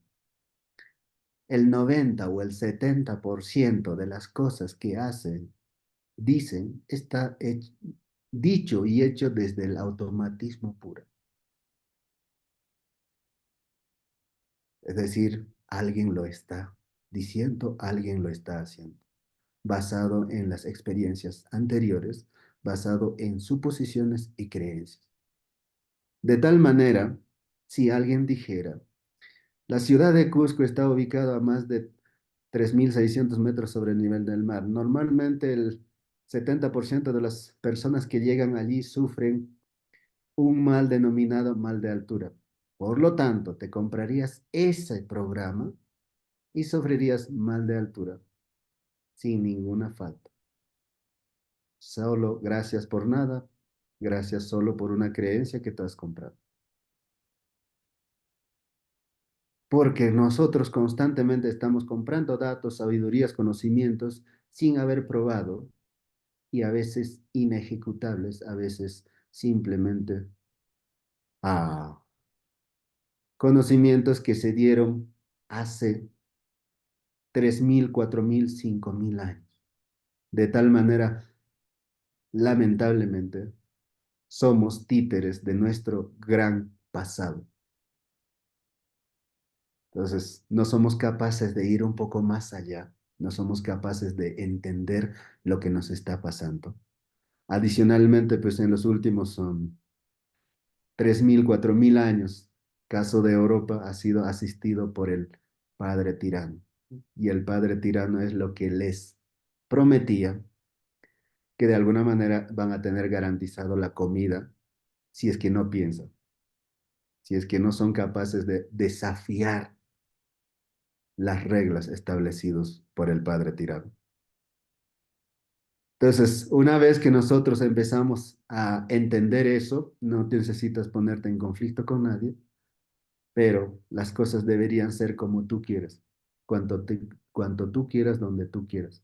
el 90 o el 70% de las cosas que hacen, dicen, está dicho y hecho desde el automatismo puro. Es decir, alguien lo está diciendo, alguien lo está haciendo, basado en las experiencias anteriores, basado en suposiciones y creencias. De tal manera, si alguien dijera, la ciudad de Cusco está ubicada a más de 3.600 metros sobre el nivel del mar. Normalmente el 70% de las personas que llegan allí sufren un mal denominado mal de altura. Por lo tanto, te comprarías ese programa y sufrirías mal de altura sin ninguna falta. Solo gracias por nada, gracias solo por una creencia que te has comprado. Porque nosotros constantemente estamos comprando datos, sabidurías, conocimientos sin haber probado y a veces inejecutables, a veces simplemente ah, conocimientos que se dieron hace 3.000, 4.000, 5.000 años. De tal manera, lamentablemente, somos títeres de nuestro gran pasado. Entonces, no somos capaces de ir un poco más allá No somos capaces de entender lo que nos está pasando. Adicionalmente, pues en los últimos 3.000, 4.000 años, caso de Europa ha sido asistido por el padre tirano. Y el padre tirano es lo que les prometía que de alguna manera van a tener garantizado la comida si es que no piensan, si es que no son capaces de desafiar las reglas establecidas por el padre tirano. Entonces, una vez que nosotros empezamos a entender eso, no necesitas ponerte en conflicto con nadie, pero las cosas deberían ser como tú quieras, cuanto tú quieras, donde tú quieras.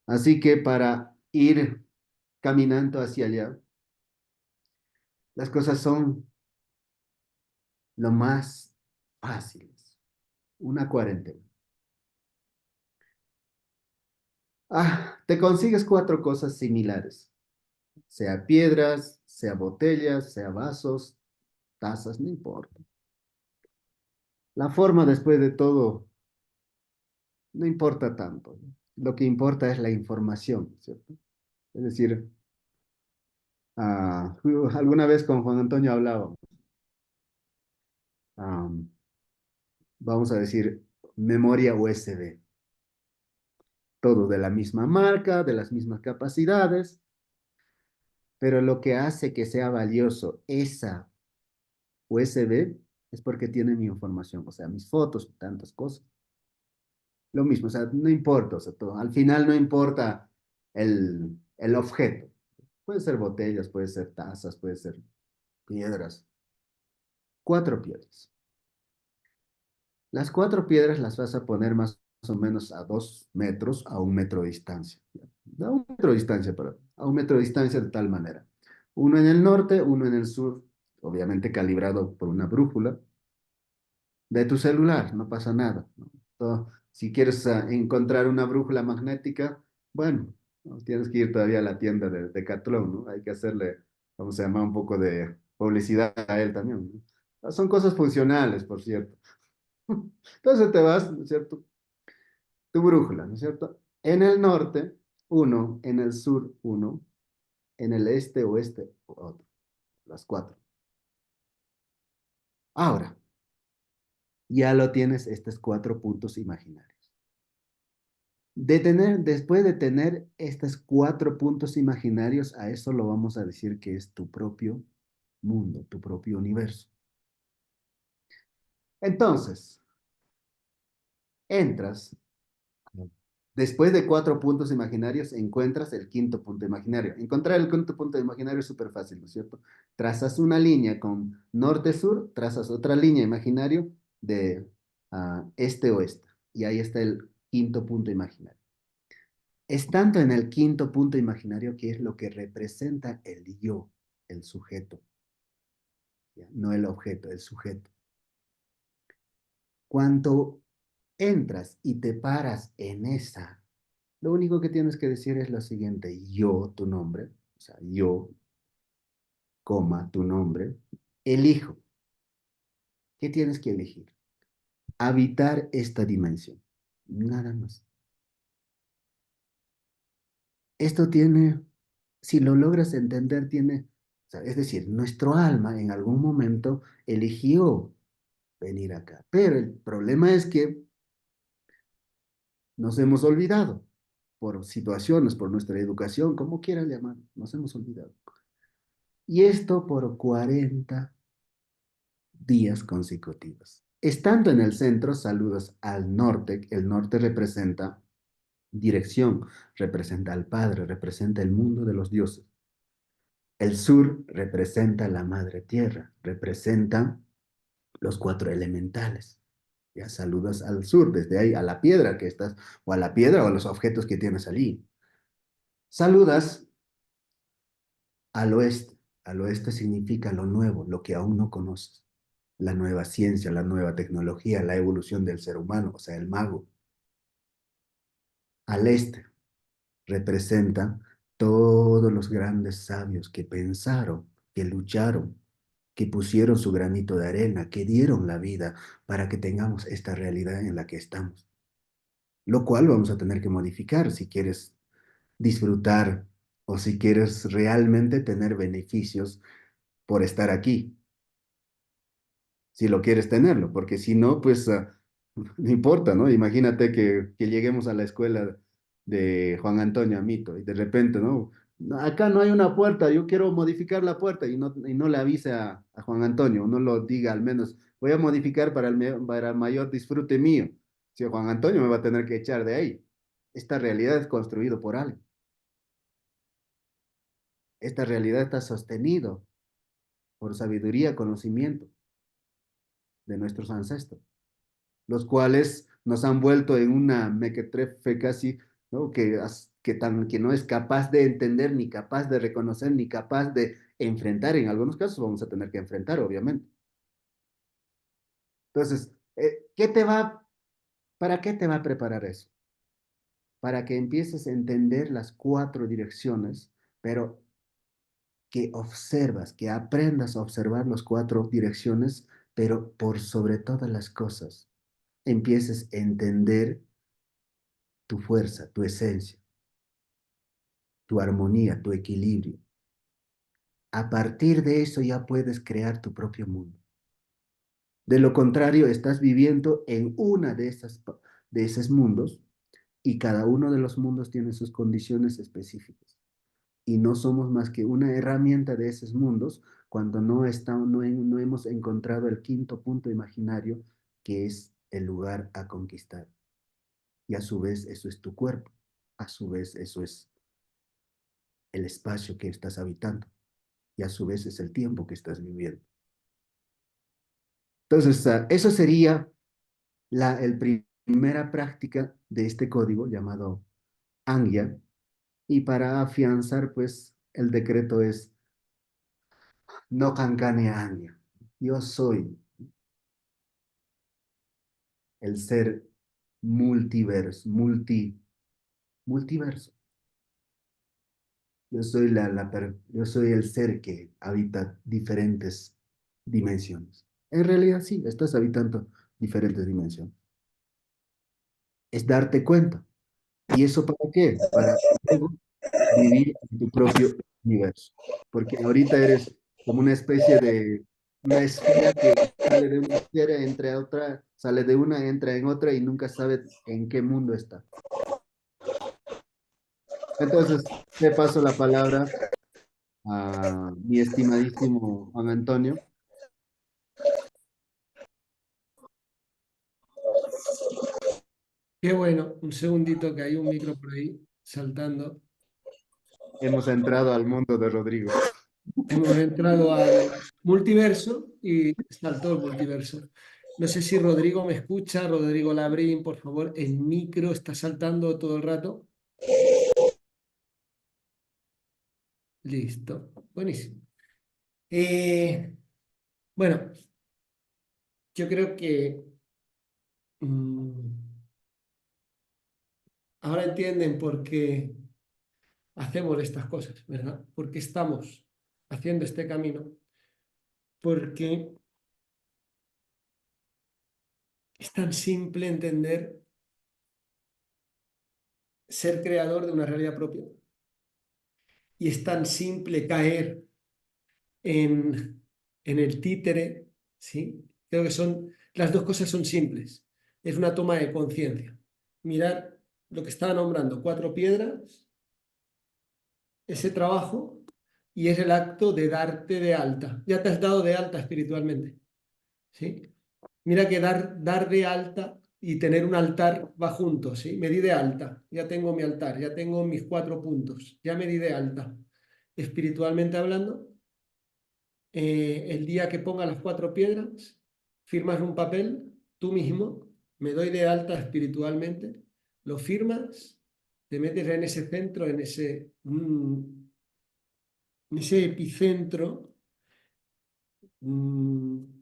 Así que para ir caminando hacia allá, las cosas son lo más fáciles. Una cuarentena. Te consigues cuatro cosas similares, sea piedras, sea botellas, sea vasos, tazas, no importa. La forma después de todo no importa tanto, ¿no? Lo que importa es la información, ¿cierto? Es decir, alguna vez con Juan Antonio hablábamos, am, vamos a decir, memoria USB, todo de la misma marca, de las mismas capacidades, pero lo que hace que sea valioso esa USB es porque tiene mi información, o sea, mis fotos, tantas cosas. Lo mismo, o sea, no importa, o sea, todo, al final no importa el objeto. Puede ser botellas, puede ser tazas, puede ser piedras. Cuatro piedras. Las cuatro piedras las vas a poner más o menos a 2 metros, a 1 metro de distancia. A 1 metro de distancia, pero a 1 metro de distancia de tal manera. Uno en el norte, uno en el sur, obviamente calibrado por una brújula de tu celular, no pasa nada, ¿no? Si quieres encontrar una brújula magnética, bueno, ¿no? Tienes que ir todavía a la tienda de Decathlon, ¿no? Hay que hacerle, vamos a llamar, un poco de publicidad a él también, ¿no? Son cosas funcionales, por cierto. Entonces te vas, ¿no es cierto? Tu brújula, ¿no es cierto? En el norte, uno, en el sur, uno, en el este, oeste, otro, las cuatro. Ahora, ya lo tienes, estos 4 puntos imaginarios. Después de tener estos 4 puntos imaginarios, a eso lo vamos a decir que es tu propio mundo, tu propio universo. Entonces, entras. Después de 4 puntos imaginarios, encuentras el quinto punto imaginario. Encontrar el quinto punto imaginario es súper fácil, ¿no es cierto? Trazas una línea con norte-sur, trazas otra línea imaginario de este-oeste. Y ahí está el quinto punto imaginario. Es tanto en el quinto punto imaginario que es lo que representa el yo, el sujeto, ¿ya? No el objeto, el sujeto. Cuando entras y te paras en esa, lo único que tienes que decir es lo siguiente: yo, tu nombre, o sea, yo, coma, tu nombre, elijo. ¿Qué tienes que elegir? Habitar esta dimensión. Nada más. Esto tiene, si lo logras entender, tiene, o sea, es decir, nuestro alma en algún momento eligió venir acá. Pero el problema es que nos hemos olvidado por situaciones, por nuestra educación, como quieran llamar, nos hemos olvidado. Y esto por 40 días consecutivos. Estando en el centro, saludas al norte. El norte representa dirección, representa al Padre, representa el mundo de los dioses. El sur representa la madre tierra, representa los 4 elementales. Ya saludas al sur, desde ahí a la piedra que estás, o a la piedra o a los objetos que tienes allí. Saludas al oeste. Al oeste significa lo nuevo, lo que aún no conoces. La nueva ciencia, la nueva tecnología, la evolución del ser humano, o sea, el mago. Al este representa todos los grandes sabios que pensaron, que lucharon, que pusieron su granito de arena, que dieron la vida para que tengamos esta realidad en la que estamos. lo cual vamos a tener que modificar si quieres disfrutar o si quieres realmente tener beneficios por estar aquí, si lo quieres tenerlo, porque si no, pues no importa, ¿no? Imagínate que lleguemos a la escuela de Juan Antonio Amito y de repente, ¿no? "No, acá no hay una puerta, yo quiero modificar la puerta y no le avise a Juan Antonio, no lo diga al menos, voy a modificar para el mayor disfrute mío. Si Juan Antonio me va a tener que echar de ahí. Esta realidad es construido por alguien. Esta realidad está sostenido por sabiduría, conocimiento de nuestros ancestros, los cuales nos han vuelto en una mequetrefe casi, ¿no? Que no es capaz de entender, ni capaz de reconocer, ni capaz de enfrentar. En algunos casos vamos a tener que enfrentar, obviamente. Entonces, ¿para qué te va a preparar eso? Para que empieces a entender las cuatro direcciones, pero que observas, que aprendas a observar las cuatro direcciones, pero por sobre todas las cosas, empieces a entender tu fuerza, tu esencia, tu armonía, tu equilibrio. A partir de eso ya puedes crear tu propio mundo. De lo contrario, estás viviendo en una de esos mundos y cada uno de los mundos tiene sus condiciones específicas. Y no somos más que una herramienta de esos mundos cuando no hemos encontrado el quinto punto imaginario, que es el lugar a conquistar. Y a su vez eso es tu cuerpo, a su vez eso es el espacio que estás habitando y a su vez es el tiempo que estás viviendo. Entonces, eso sería primera práctica de este código llamado Angya. Y para afianzar, pues, el decreto es no cancane Angya. Yo soy el ser multiverso. Yo soy el ser que habita diferentes dimensiones. En realidad, sí, estás habitando diferentes dimensiones. Es darte cuenta. ¿Y eso para qué? Para luego vivir en tu propio universo. Porque ahorita eres como una especie de una esfera que sale de una esfera, entra a otra, sale de una, entra en otra y nunca sabe en qué mundo está. Entonces, te paso la palabra a mi estimadísimo Juan Antonio. Qué bueno, un segundito que hay un micro por ahí saltando. Hemos entrado al mundo de Rodrigo. Hemos entrado al multiverso y saltó el multiverso. No sé si Rodrigo me escucha, Rodrigo Labrín, por favor, el micro está saltando todo el rato. Listo, buenísimo. Eh, bueno, yo creo que mm, ahora entienden por qué hacemos estas cosas, ¿verdad? ¿Por qué estamos haciendo este camino? Porque es tan simple entender ser creador de una realidad propia y es tan simple caer en el títere, ¿sí? Creo que las dos cosas son simples. Es una toma de conciencia. Mirar lo que estaba nombrando, cuatro piedras, ese trabajo, y es el acto de darte de alta. Ya te has dado de alta espiritualmente, ¿sí? Mira que dar de alta y tener un altar va juntos, ¿sí? Me di de alta, ya tengo mi altar, ya tengo mis cuatro puntos, ya me di de alta. Espiritualmente hablando, el día que ponga las cuatro piedras, firmas un papel, tú mismo, me doy de alta espiritualmente, lo firmas, te metes en ese centro, en ese epicentro mm,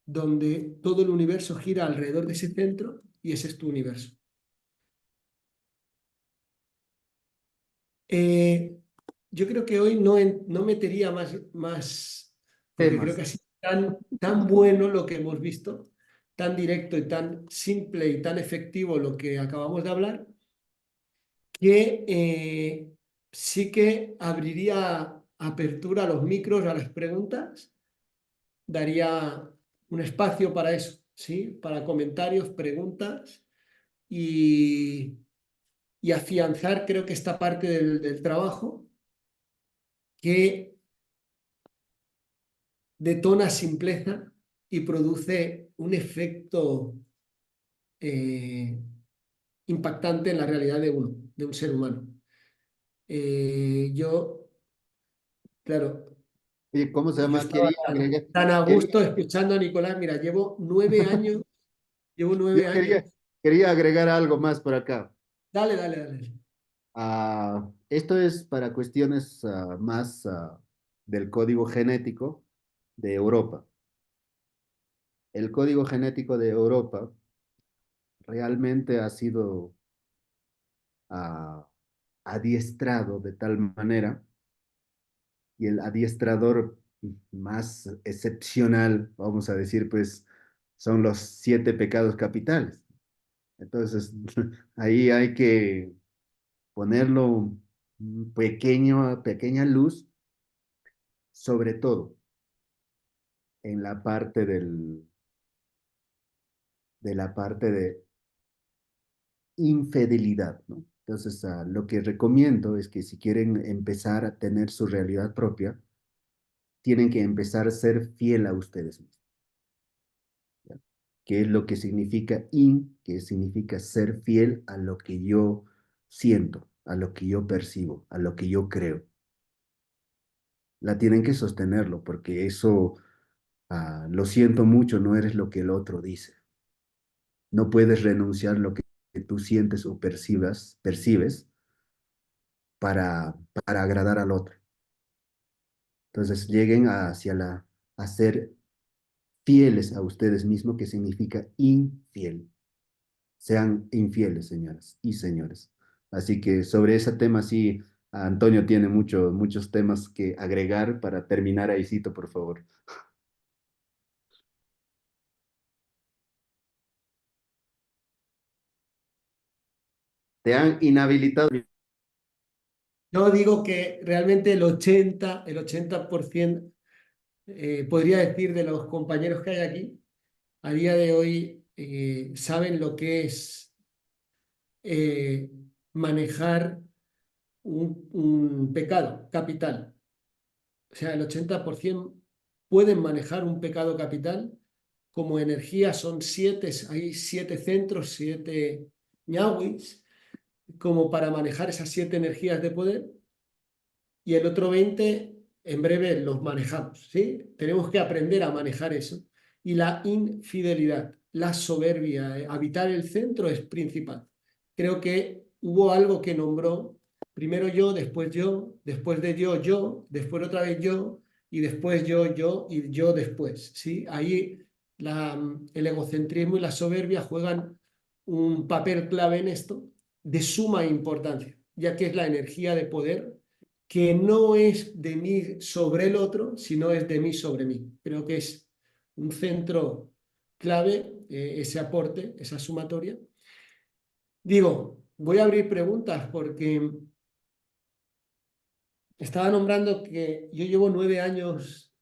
donde todo el universo gira alrededor de ese centro y ese es tu universo. Eh, yo creo que hoy no metería más, porque creo Temas. que ha sido tan bueno lo que hemos visto, tan directo y tan simple y tan efectivo lo que acabamos de hablar, que sí que abriría apertura a los micros, a las preguntas, daría un espacio para eso, ¿sí? Para comentarios, preguntas y, y afianzar, creo que esta parte del trabajo que detona simpleza y produce un efecto eh, impactante en la realidad de uno, de un ser humano. Yo, claro, Oye, ¿cómo se yo llama? estaba tan a gusto Quería, escuchando a Nicolás. Mira, llevo yo nueve años. quería agregar algo más por acá. Dale, dale, dale. Esto es para cuestiones más del código genético de Europa. El código genético de Europa realmente ha sido ah, adiestrado de tal manera, y el adiestrador más excepcional, vamos a decir, pues son los 7 pecados capitales. Entonces, ahí hay que ponerlo pequeña luz, sobre todo en la parte de la parte de infidelidad, ¿no? Entonces, lo que recomiendo es que si quieren empezar a tener su realidad propia, tienen que empezar a ser fiel a ustedes mismos. ¿Ya? ¿Qué es lo que significa que significa ser fiel a lo que yo siento, a lo que yo percibo, a lo que yo creo? La tienen que sostenerlo, porque eso, lo siento mucho, no eres lo que el otro dice. No puedes renunciar lo que tú sientes o percibes para agradar al otro. Entonces lleguen a ser fieles a ustedes mismos, que significa infiel. Sean infieles, señoras y señores. Así que sobre ese tema sí, Antonio tiene muchos temas que agregar para terminar ahícito, por favor. Te han inhabilitado. Yo digo que realmente el 80% podría decir de los compañeros que hay aquí, a día de hoy saben lo que es eh, manejar un pecado capital. O sea, el 80% pueden manejar un pecado capital. Como energía son siete, hay siete centros, siete ñawis, como para manejar esas siete energías de poder. Y el otro 20 en breve los manejamos, ¿sí? Tenemos que aprender a manejar eso. Y la infidelidad, la soberbia, habitar el centro es principal. Creo que hubo algo que nombró primero yo, después de yo, después otra vez yo, y después yo y yo después, ¿sí? Ahí el egocentrismo y la soberbia juegan un papel clave en esto de suma importancia, ya que es la energía de poder que no es de mí sobre el otro, sino es de mí sobre mí. Creo que es un centro clave, ese aporte, esa sumatoria. Digo, voy a abrir preguntas porque estaba nombrando que yo llevo 9 años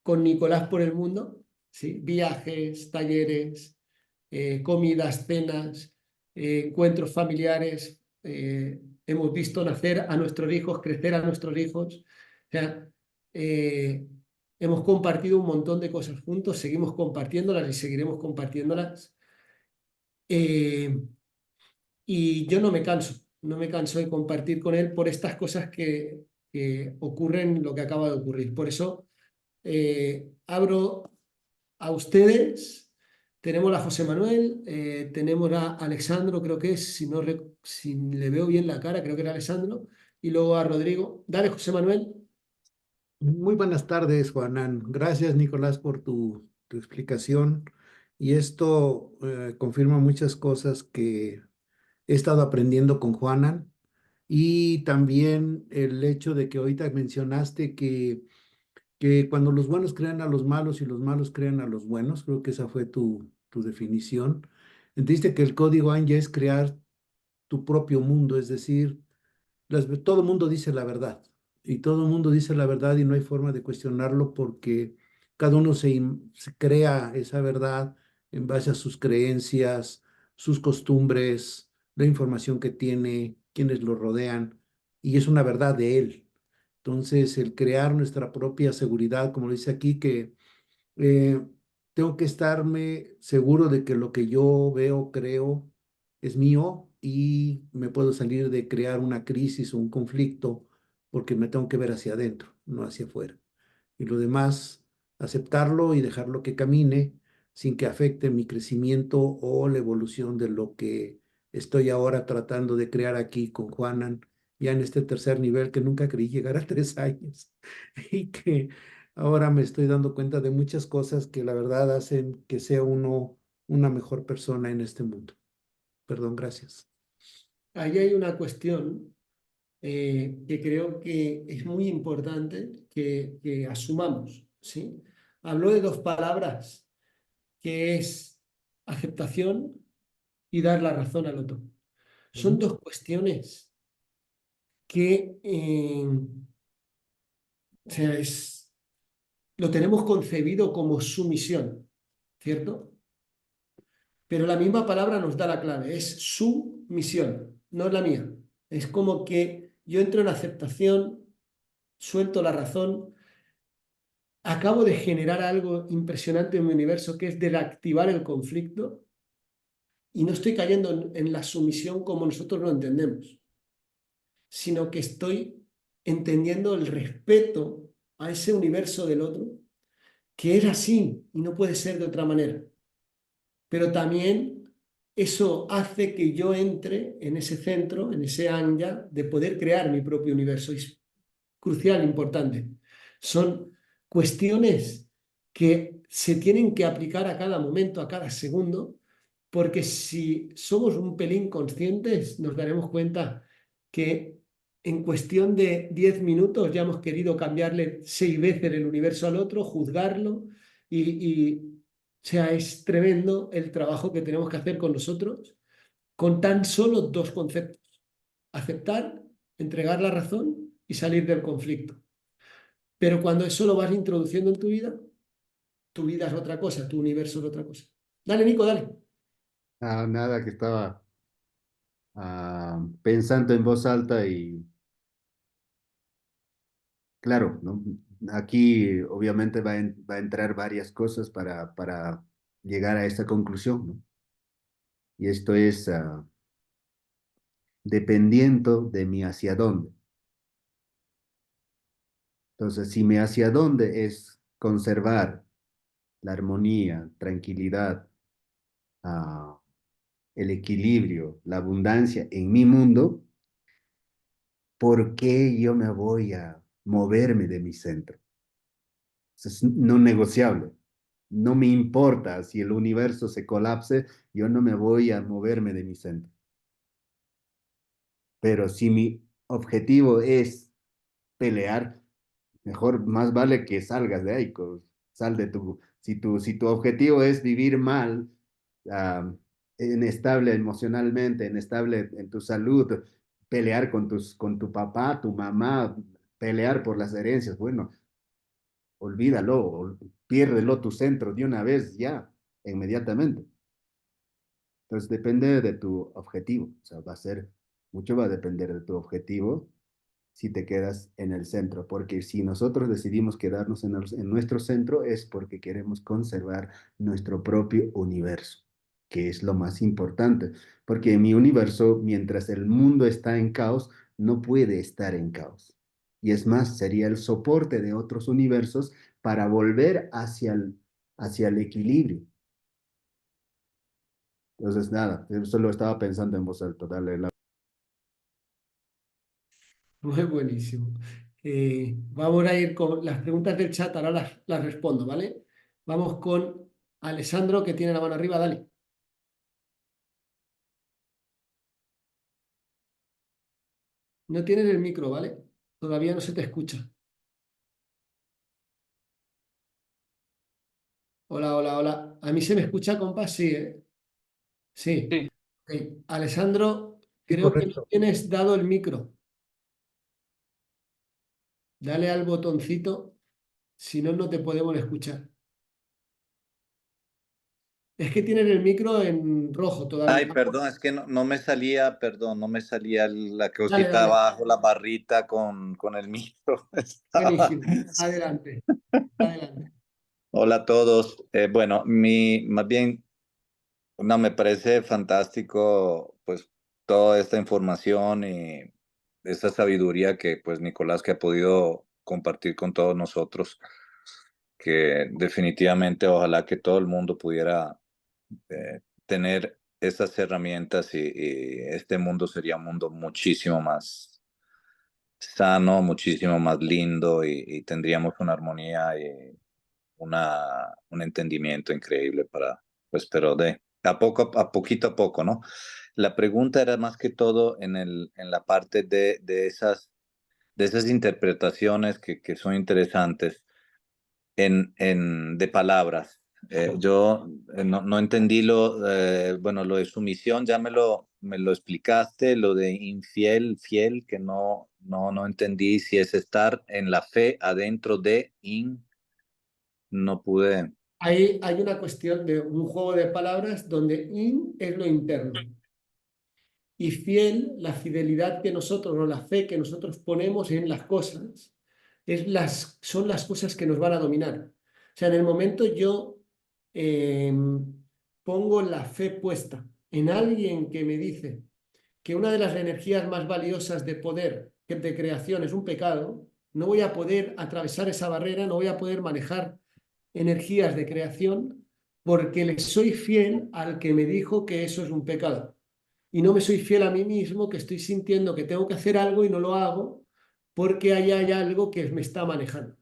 con Nicolás por el mundo, ¿sí? Viajes, talleres, comidas, cenas, encuentros familiares. Hemos visto nacer a nuestros hijos, crecer a nuestros hijos. O sea, eh, hemos compartido un montón de cosas juntos, seguimos compartiéndolas y seguiremos compartiéndolas. Eh, y yo no me canso de compartir con él por estas cosas que ocurren, lo que acaba de ocurrir. Por eso abro a ustedes. Tenemos a José Manuel, tenemos a Alexandro, creo que es, si le veo bien la cara, creo que era Alexandro, y luego a Rodrigo. Dale, José Manuel. Muy buenas tardes, Juanan. Gracias, Nicolás, por tu explicación. Y esto confirma muchas cosas que he estado aprendiendo con Juanan. Y también el hecho de que ahorita mencionaste que que cuando los buenos crean a los malos y los malos crean a los buenos, creo que esa fue tu definición. Entendiste que el código ANJA es crear tu propio mundo, es decir, todo el mundo dice la verdad y todo el mundo dice la verdad y no hay forma de cuestionarlo porque cada uno se crea esa verdad en base a sus creencias, sus costumbres, la información que tiene, quienes lo rodean y es una verdad de él. Entonces, el crear nuestra propia seguridad, como lo dice aquí, que eh, tengo que estarme seguro de que lo que yo veo, creo, es mío y me puedo salir de crear una crisis o un conflicto porque me tengo que ver hacia adentro, no hacia afuera. Y lo demás, aceptarlo y dejarlo que camine sin que afecte mi crecimiento o la evolución de lo que estoy ahora tratando de crear aquí con Juanan, ya en este tercer nivel que nunca creí llegar a 3 años y que ahora me estoy dando cuenta de muchas cosas que la verdad hacen que sea uno una mejor persona en este mundo. Perdón, gracias. Ahí hay una cuestión que creo que es muy importante que asumamos, ¿sí? Habló de dos palabras, que es aceptación y dar la razón al otro. Son Ujú. dos cuestiones que o sea, lo tenemos concebido como sumisión, ¿cierto? Pero la misma palabra nos da la clave, es su misión, no es la mía. Es como que yo entro en aceptación, suelto la razón, acabo de generar algo impresionante en mi universo que es de reactivar el conflicto y no estoy cayendo en la sumisión como nosotros lo entendemos, sino que estoy entendiendo el respeto a ese universo del otro, que es así y no puede ser de otra manera. Pero también eso hace que yo entre en ese centro, en ese anya de poder crear mi propio universo. Es crucial, importante. Son cuestiones que se tienen que aplicar a cada momento, a cada segundo, porque si somos un pelín conscientes, nos daremos cuenta que en cuestión de 10 minutos ya hemos querido cambiarle 6 veces el universo al otro, juzgarlo o sea, es tremendo el trabajo que tenemos que hacer con nosotros con tan solo dos conceptos: aceptar, entregar la razón y salir del conflicto. Pero cuando eso lo vas introduciendo en tu vida es otra cosa, tu universo es otra cosa. Dale, Nico, dale. Ah, nada, que estaba pensando en voz alta y claro, ¿no? Aquí obviamente va a entrar varias cosas para llegar a esta conclusión, ¿no? Y esto es dependiendo de mi hacia dónde. Entonces, si mi hacia dónde es conservar la armonía, tranquilidad, ah, el equilibrio, la abundancia en mi mundo, ¿por qué yo me voy a moverme de mi centro? Eso es no negociable. No me importa si el universo se colapse, yo no me voy a moverme de mi centro. Pero si mi objetivo es pelear, mejor, más vale que salgas de ahí, sal de si tu objetivo es vivir mal, ah, inestable emocionalmente, inestable en tu salud, pelear con tu papá, tu mamá, pelear por las herencias, bueno, olvídalo, piérdelo tu centro de una vez ya, inmediatamente. Entonces depende de tu objetivo, o sea, mucho va a depender de tu objetivo si te quedas en el centro, porque si nosotros decidimos quedarnos en nuestro centro es porque queremos conservar nuestro propio universo, que es lo más importante, porque en mi universo, mientras el mundo está en caos, no puede estar en caos. Y es más, sería el soporte de otros universos para volver hacia el equilibrio. Entonces, nada, yo solo estaba pensando en voz alta, darle la... Muy buenísimo. Vamos a ir con las preguntas del chat, ahora las respondo, ¿vale? Vamos con Alessandro, que tiene la mano arriba, dale. No tienes el micro, ¿vale? Todavía no se te escucha. Hola, hola, hola. ¿A mí se me escucha, compás? Sí, ¿eh? Sí. Sí. Ok. Alessandro, Sí, creo que no correcto. tienes dado el micro. Dale al botoncito, si no, no te podemos escuchar. Es que tienes el micro en rojo Ay, todavía. perdón, es que no me salía, perdón, no me salía la Dale, cosita dale. abajo, la barrita con el micro. Estaba. Buenísimo. Adelante. Adelante. Hola a todos. Bueno, más bien, no, me parece fantástico, pues, toda esta información y esta sabiduría que, pues, Nicolás, que ha podido compartir con todos nosotros, que definitivamente ojalá que todo el mundo pudiera tener esas herramientas y este mundo sería un mundo muchísimo más sano, muchísimo más lindo y tendríamos una armonía y un entendimiento increíble para, pues, pero a poquito a poco, ¿no? La pregunta era más que todo en la parte de esas interpretaciones que son interesantes de palabras. Yo no entendí bueno, lo de sumisión, ya me lo explicaste, lo de infiel, fiel, que no entendí si es estar en la fe adentro no pude. Hay una cuestión de un juego de palabras donde in es lo interno y fiel, la fidelidad que nosotros o la fe que nosotros ponemos en las cosas, son las cosas que nos van a dominar. O sea, en el momento yo eh, pongo la fe puesta en alguien que me dice que una de las energías más valiosas de poder, de creación, es un pecado, no voy a poder atravesar esa barrera, no voy a poder manejar energías de creación porque le soy fiel al que me dijo que eso es un pecado. Y no me soy fiel a mí mismo, que estoy sintiendo que tengo que hacer algo y no lo hago porque ahí hay algo que me está manejando.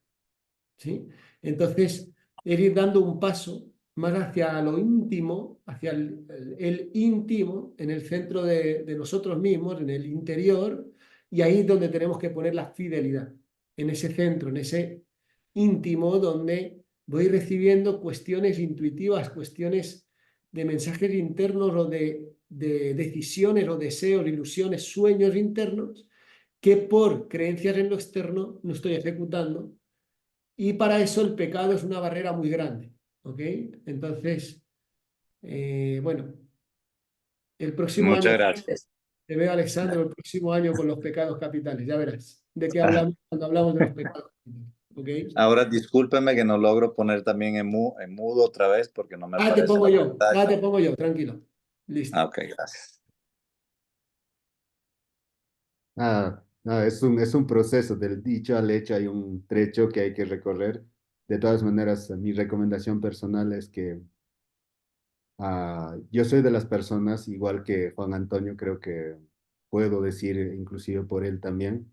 ¿Sí? Entonces, es ir dando un paso más hacia lo íntimo, hacia el íntimo, en el centro de nosotros mismos, en el interior, y ahí es donde tenemos que poner la fidelidad, en ese centro, en ese íntimo, donde voy recibiendo cuestiones intuitivas, cuestiones de mensajes internos o de decisiones o deseos, ilusiones, sueños internos, que por creencias en lo externo no estoy ejecutando y para eso el pecado es una barrera muy grande. ¿Ok? Entonces, bueno, el próximo Muchas año gracias. te veo, Alexandro, el próximo año con los pecados capitales. Ya verás de qué hablamos cuando hablamos de los pecados capitales. ¿Ok? Ahora discúlpeme que no logro poner también en mudo otra vez porque no me Ahora te aparece pongo la yo, ahora pantalla. te pongo yo, tranquilo. Listo. Ah, ok, gracias. No, es un proceso, del dicho al hecho hay un trecho que hay que recorrer. De todas maneras, mi recomendación personal es que yo soy de las personas, igual que Juan Antonio, creo que puedo decir, inclusive por él también,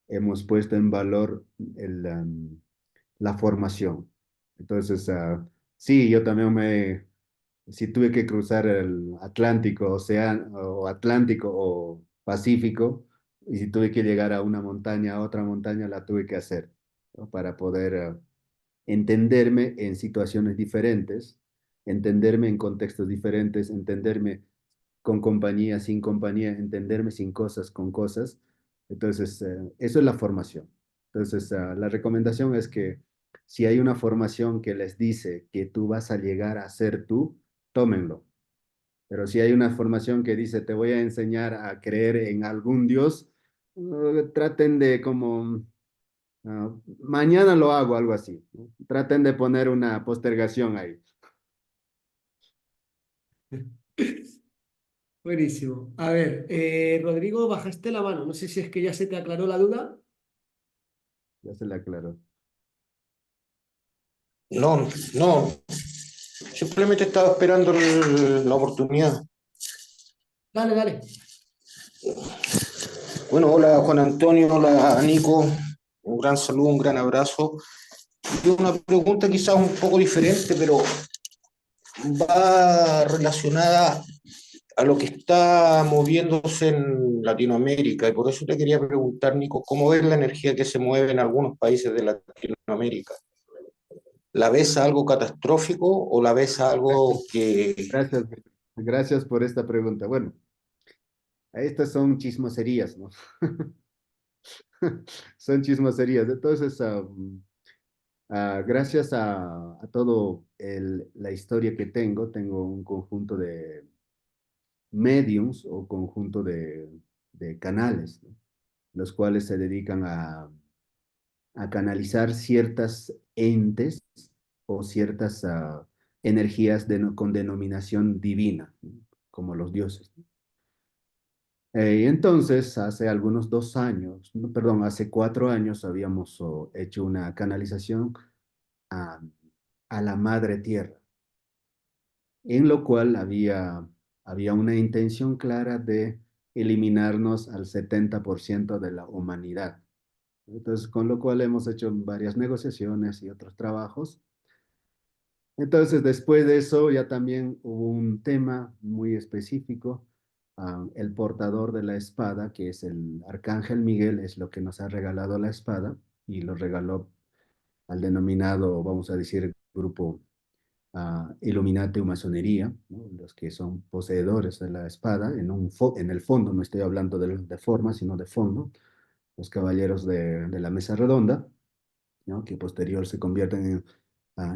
hemos puesto en valor la formación. Entonces, sí, yo también si tuve que cruzar el Atlántico o Pacífico, y si tuve que llegar a una montaña, a otra montaña, la tuve que hacer, ¿no? Para poder entenderme en situaciones diferentes, entenderme en contextos diferentes, entenderme con compañía, sin compañía, entenderme sin cosas, con cosas. Entonces, eso es la formación. Entonces, la recomendación es que si hay una formación que les dice que tú vas a llegar a ser tú, tómenlo. Pero si hay una formación que dice te voy a enseñar a creer en algún Dios, traten de como mañana lo hago, algo así, ¿no? Traten de poner una postergación ahí. Buenísimo. A ver, Rodrigo, bajaste la mano. No sé si es que ya se te aclaró la duda. Ya se le aclaró. No, no, simplemente estaba esperando la oportunidad. Dale, dale. Bueno, hola Juan Antonio, hola Nico, un gran saludo, un gran abrazo. Y una pregunta quizás un poco diferente, pero va relacionada a lo que está moviéndose en Latinoamérica. Y por eso te quería preguntar, Nico, ¿cómo ves la energía que se mueve en algunos países de Latinoamérica? ¿La ves algo catastrófico o la ves algo que... Gracias, gracias por esta pregunta. Bueno, estas son chismoserías, ¿no? Son chismoserías. Entonces, gracias a todo la historia que tengo un conjunto de mediums o conjunto de canales, ¿no? Los cuales se dedican a canalizar ciertas entes o ciertas energías con denominación divina, ¿no? Como los dioses, ¿no? Entonces, hace algunos 2 años, no, perdón, hace 4 años habíamos hecho una canalización a, a la Madre Tierra, en lo cual había una intención clara de eliminarnos al 70% de la humanidad. Entonces, con lo cual hemos hecho varias negociaciones y otros trabajos. Entonces, después de eso, ya también hubo un tema muy específico. El portador de la espada, que es el Arcángel Miguel, es lo que nos ha regalado la espada y lo regaló al denominado, vamos a decir, grupo Illuminati o Masonería, ¿no? Los que son poseedores de la espada, en el fondo, no estoy hablando de forma, sino de fondo, los caballeros de la mesa redonda, ¿no? Que posterior se convierten en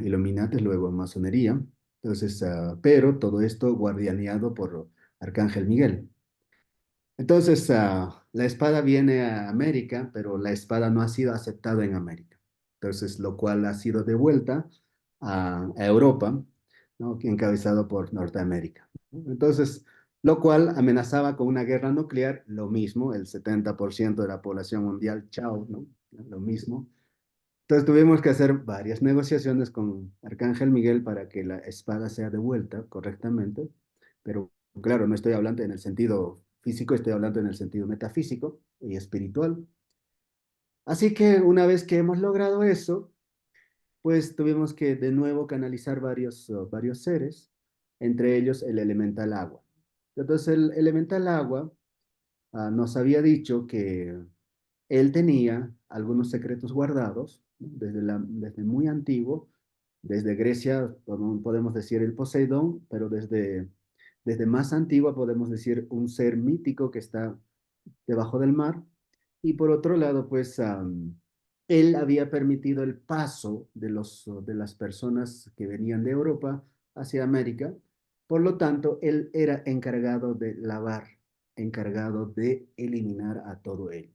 Illuminati, luego en masonería. Entonces, pero todo esto guardianeado por Arcángel Miguel. Entonces, la espada viene a América, pero la espada no ha sido aceptada en América. Entonces, lo cual ha sido devuelta a Europa, ¿no? Encabezado por Norteamérica. Entonces, lo cual amenazaba con una guerra nuclear, lo mismo, el 70% de la población mundial, chao, ¿no? Lo mismo. Entonces tuvimos que hacer varias negociaciones con Arcángel Miguel para que la espada sea devuelta correctamente, pero claro, no estoy hablando en el sentido físico, estoy hablando en el sentido metafísico y espiritual. Así que una vez que hemos logrado eso, pues tuvimos que de nuevo canalizar varios seres, entre ellos el elemental agua. Entonces el elemental agua nos había dicho que él tenía algunos secretos guardados, ¿no? Desde muy antiguo, desde Grecia podemos decir el Poseidón, pero desde más antigua podemos decir un ser mítico que está debajo del mar. Y por otro lado, pues él había permitido el paso de las personas que venían de Europa hacia América. Por lo tanto, él era encargado de lavar, encargado de eliminar a todo él.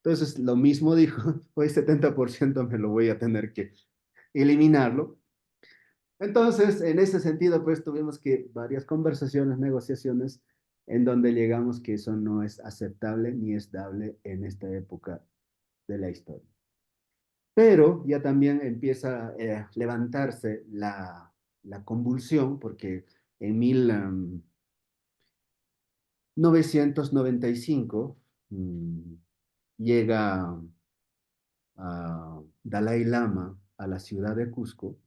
Entonces, lo mismo dijo, hoy 70% me lo voy a tener que eliminarlo. Entonces, en ese sentido, pues tuvimos que varias conversaciones, negociaciones, en donde llegamos que eso no es aceptable ni es dable en esta época de la historia. Pero ya también empieza a levantarse la convulsión, porque en 1995 llega Dalai Lama a la ciudad de Cusco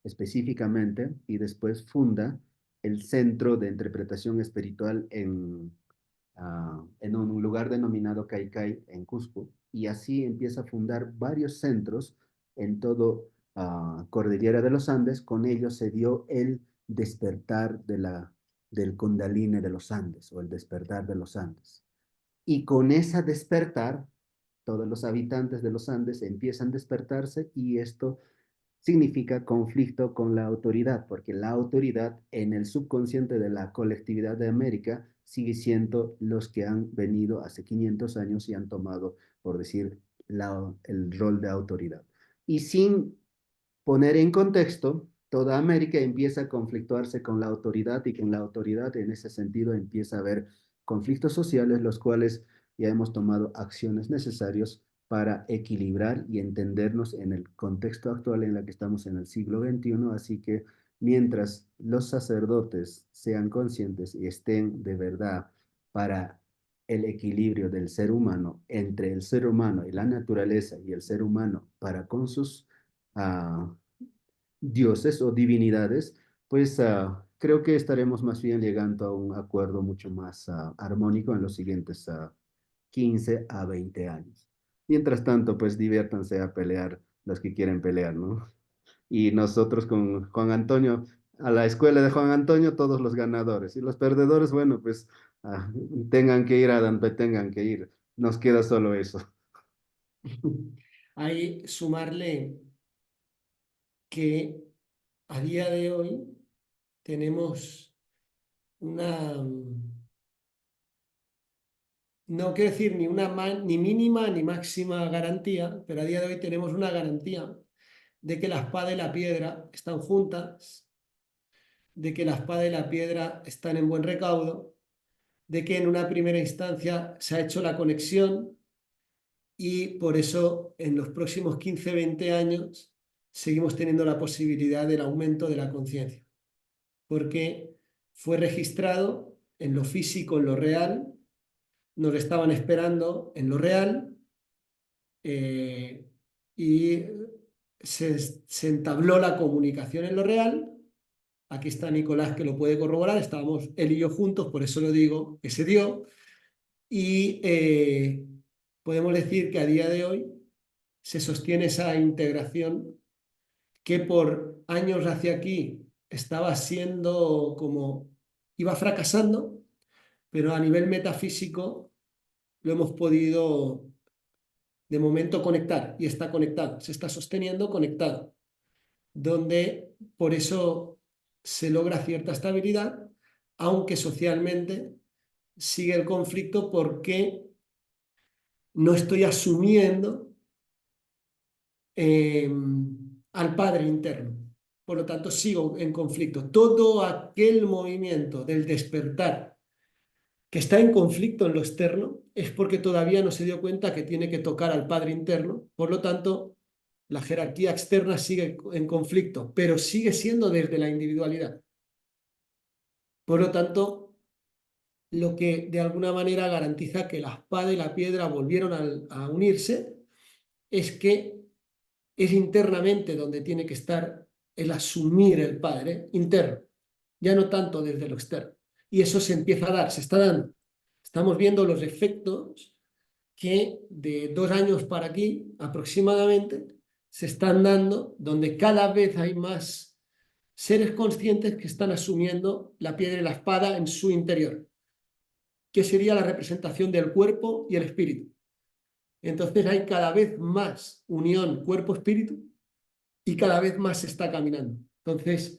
específicamente y después funda el Centro de Interpretación Espiritual en un lugar denominado Caicay en Cusco, y así empieza a fundar varios centros en todo Cordillera de los Andes. Con ello se dio el despertar del Kundalini de los Andes o el despertar de los Andes. Y con esa despertar, todos los habitantes de los Andes empiezan a despertarse y esto significa conflicto con la autoridad, porque la autoridad en el subconsciente de la colectividad de América sigue siendo los que han venido hace 500 años y han tomado, por decir, el rol de autoridad. Y sin poner en contexto, toda América empieza a conflictuarse con la autoridad y con la autoridad en ese sentido empieza a haber conflictos sociales, los cuales ya hemos tomado acciones necesarias para equilibrar y entendernos en el contexto actual en el que estamos en el siglo XXI. Así que mientras los sacerdotes sean conscientes y estén de verdad para el equilibrio del ser humano, entre el ser humano y la naturaleza y el ser humano para con sus dioses o divinidades, pues creo que estaremos más bien llegando a un acuerdo mucho más armónico en los siguientes 15 a 20 años. Mientras tanto, pues diviértanse a pelear los que quieren pelear, ¿no? y nosotros con Juan Antonio, a la escuela de Juan Antonio, todos los ganadores. Y los perdedores, bueno, pues ah, tengan que ir a donde tengan que ir. Nos queda solo eso. Hay sumarle que a día de hoy tenemos una, no quiero decir ni una ni mínima ni máxima garantía, pero a día de hoy tenemos una garantía de que la espada y la piedra están juntas, de que la espada y la piedra están en buen recaudo, de que en una primera instancia se ha hecho la conexión y por eso en los próximos 15, 20 años seguimos teniendo la posibilidad del aumento de la conciencia, porque fue registrado en lo físico, en lo real, nos estaban esperando en lo real y se entabló la comunicación en lo real. Aquí está Nicolás que lo puede corroborar, estábamos él y yo juntos, por eso lo digo, que se dio. Y podemos decir que a día de hoy se sostiene esa integración que por años hacia aquí estaba siendo como, iba fracasando, pero a nivel metafísico lo hemos podido de momento conectar y está conectado, se está sosteniendo conectado, donde por eso se logra cierta estabilidad, aunque socialmente sigue el conflicto porque no estoy asumiendo al padre interno. Por lo tanto, sigo en conflicto. Todo aquel movimiento del despertar que está en conflicto en lo externo es porque todavía no se dio cuenta que tiene que tocar al padre interno. Por lo tanto, la jerarquía externa sigue en conflicto, pero sigue siendo desde la individualidad. Por lo tanto, lo que de alguna manera garantiza que la espada y la piedra volvieron a unirse es que es internamente donde tiene que estar el asumir el padre interno, ya no tanto desde lo externo. Y eso se empieza a dar, se está dando. Estamos viendo los efectos que de 2 años para aquí aproximadamente se están dando, donde cada vez hay más seres conscientes que están asumiendo la piedra y la espada en su interior, que sería la representación del cuerpo y el espíritu. Entonces hay cada vez más unión cuerpo-espíritu y cada vez más se está caminando. Entonces,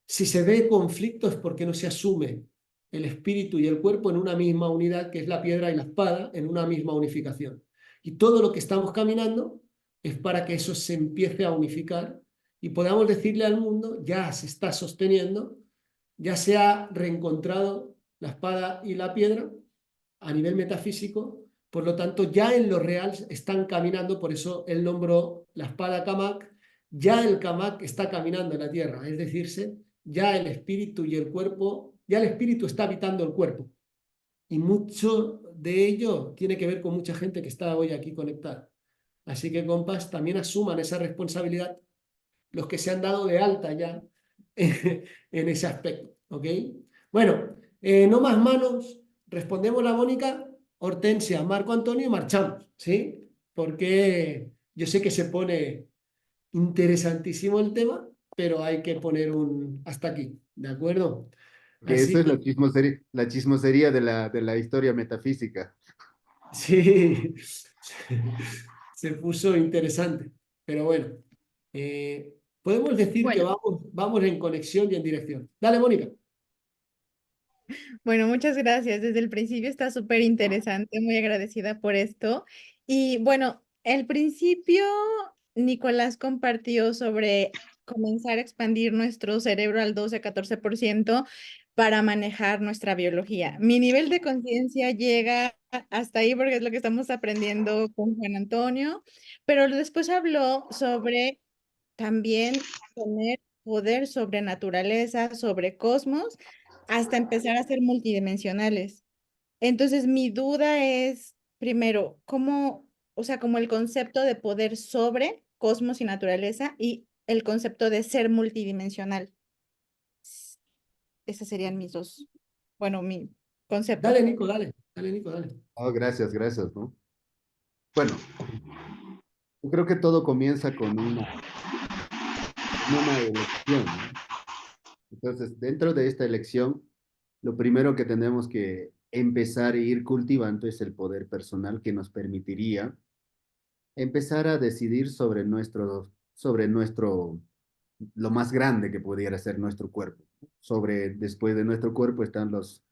si se ve conflicto es porque no se asume el espíritu y el cuerpo en una misma unidad, que es la piedra y la espada, en una misma unificación. Y todo lo que estamos caminando es para que eso se empiece a unificar y podamos decirle al mundo, ya se está sosteniendo, ya se ha reencontrado la espada y la piedra a nivel metafísico, por lo tanto ya en lo real están caminando, por eso él nombró la espada Kamak, ya el Kamak está caminando en la tierra, es decirse, ya el espíritu y el cuerpo, ya el espíritu está habitando el cuerpo. Y mucho de ello tiene que ver con mucha gente que está hoy aquí conectada. Así que, compas, también asuman esa responsabilidad los que se han dado de alta ya en ese aspecto. ¿Ok? Bueno, no más manos. Respondemos la Mónica, Hortensia, Marco Antonio y marchamos. ¿Sí? Porque yo sé que se pone interesantísimo el tema, pero hay que poner un hasta aquí. ¿De acuerdo? Que eso Así es que la chismosería de la historia metafísica. sí, se puso interesante. Pero bueno, podemos decir que Bueno, vamos en conexión y en dirección. Dale, Mónica. bueno, muchas gracias. Desde el principio está súper interesante, muy agradecida por esto. Y bueno, el principio Nicolás compartió sobre comenzar a expandir nuestro cerebro al 12 a 14% para manejar nuestra biología. Mi nivel de conciencia llega hasta ahí porque es lo que estamos aprendiendo con Juan Antonio, pero después habló sobre también tener poder sobre naturaleza, sobre cosmos, hasta empezar a ser multidimensionales. Entonces, mi duda es, primero, ¿cómo, o sea, como el concepto de poder sobre cosmos y naturaleza y el concepto de ser multidimensional? Esos serían mis dos, bueno, mi concepto. Dale, Nico, dale. Dale, Nico, dale. Oh, gracias, gracias, ¿no? Bueno, yo creo que todo comienza con una en una elección, ¿no? Entonces, dentro de esta elección, lo primero que tenemos que empezar a ir cultivando es el poder personal que nos permitiría empezar a decidir sobre nuestro, lo más grande que pudiera ser nuestro cuerpo. Después de nuestro cuerpo están los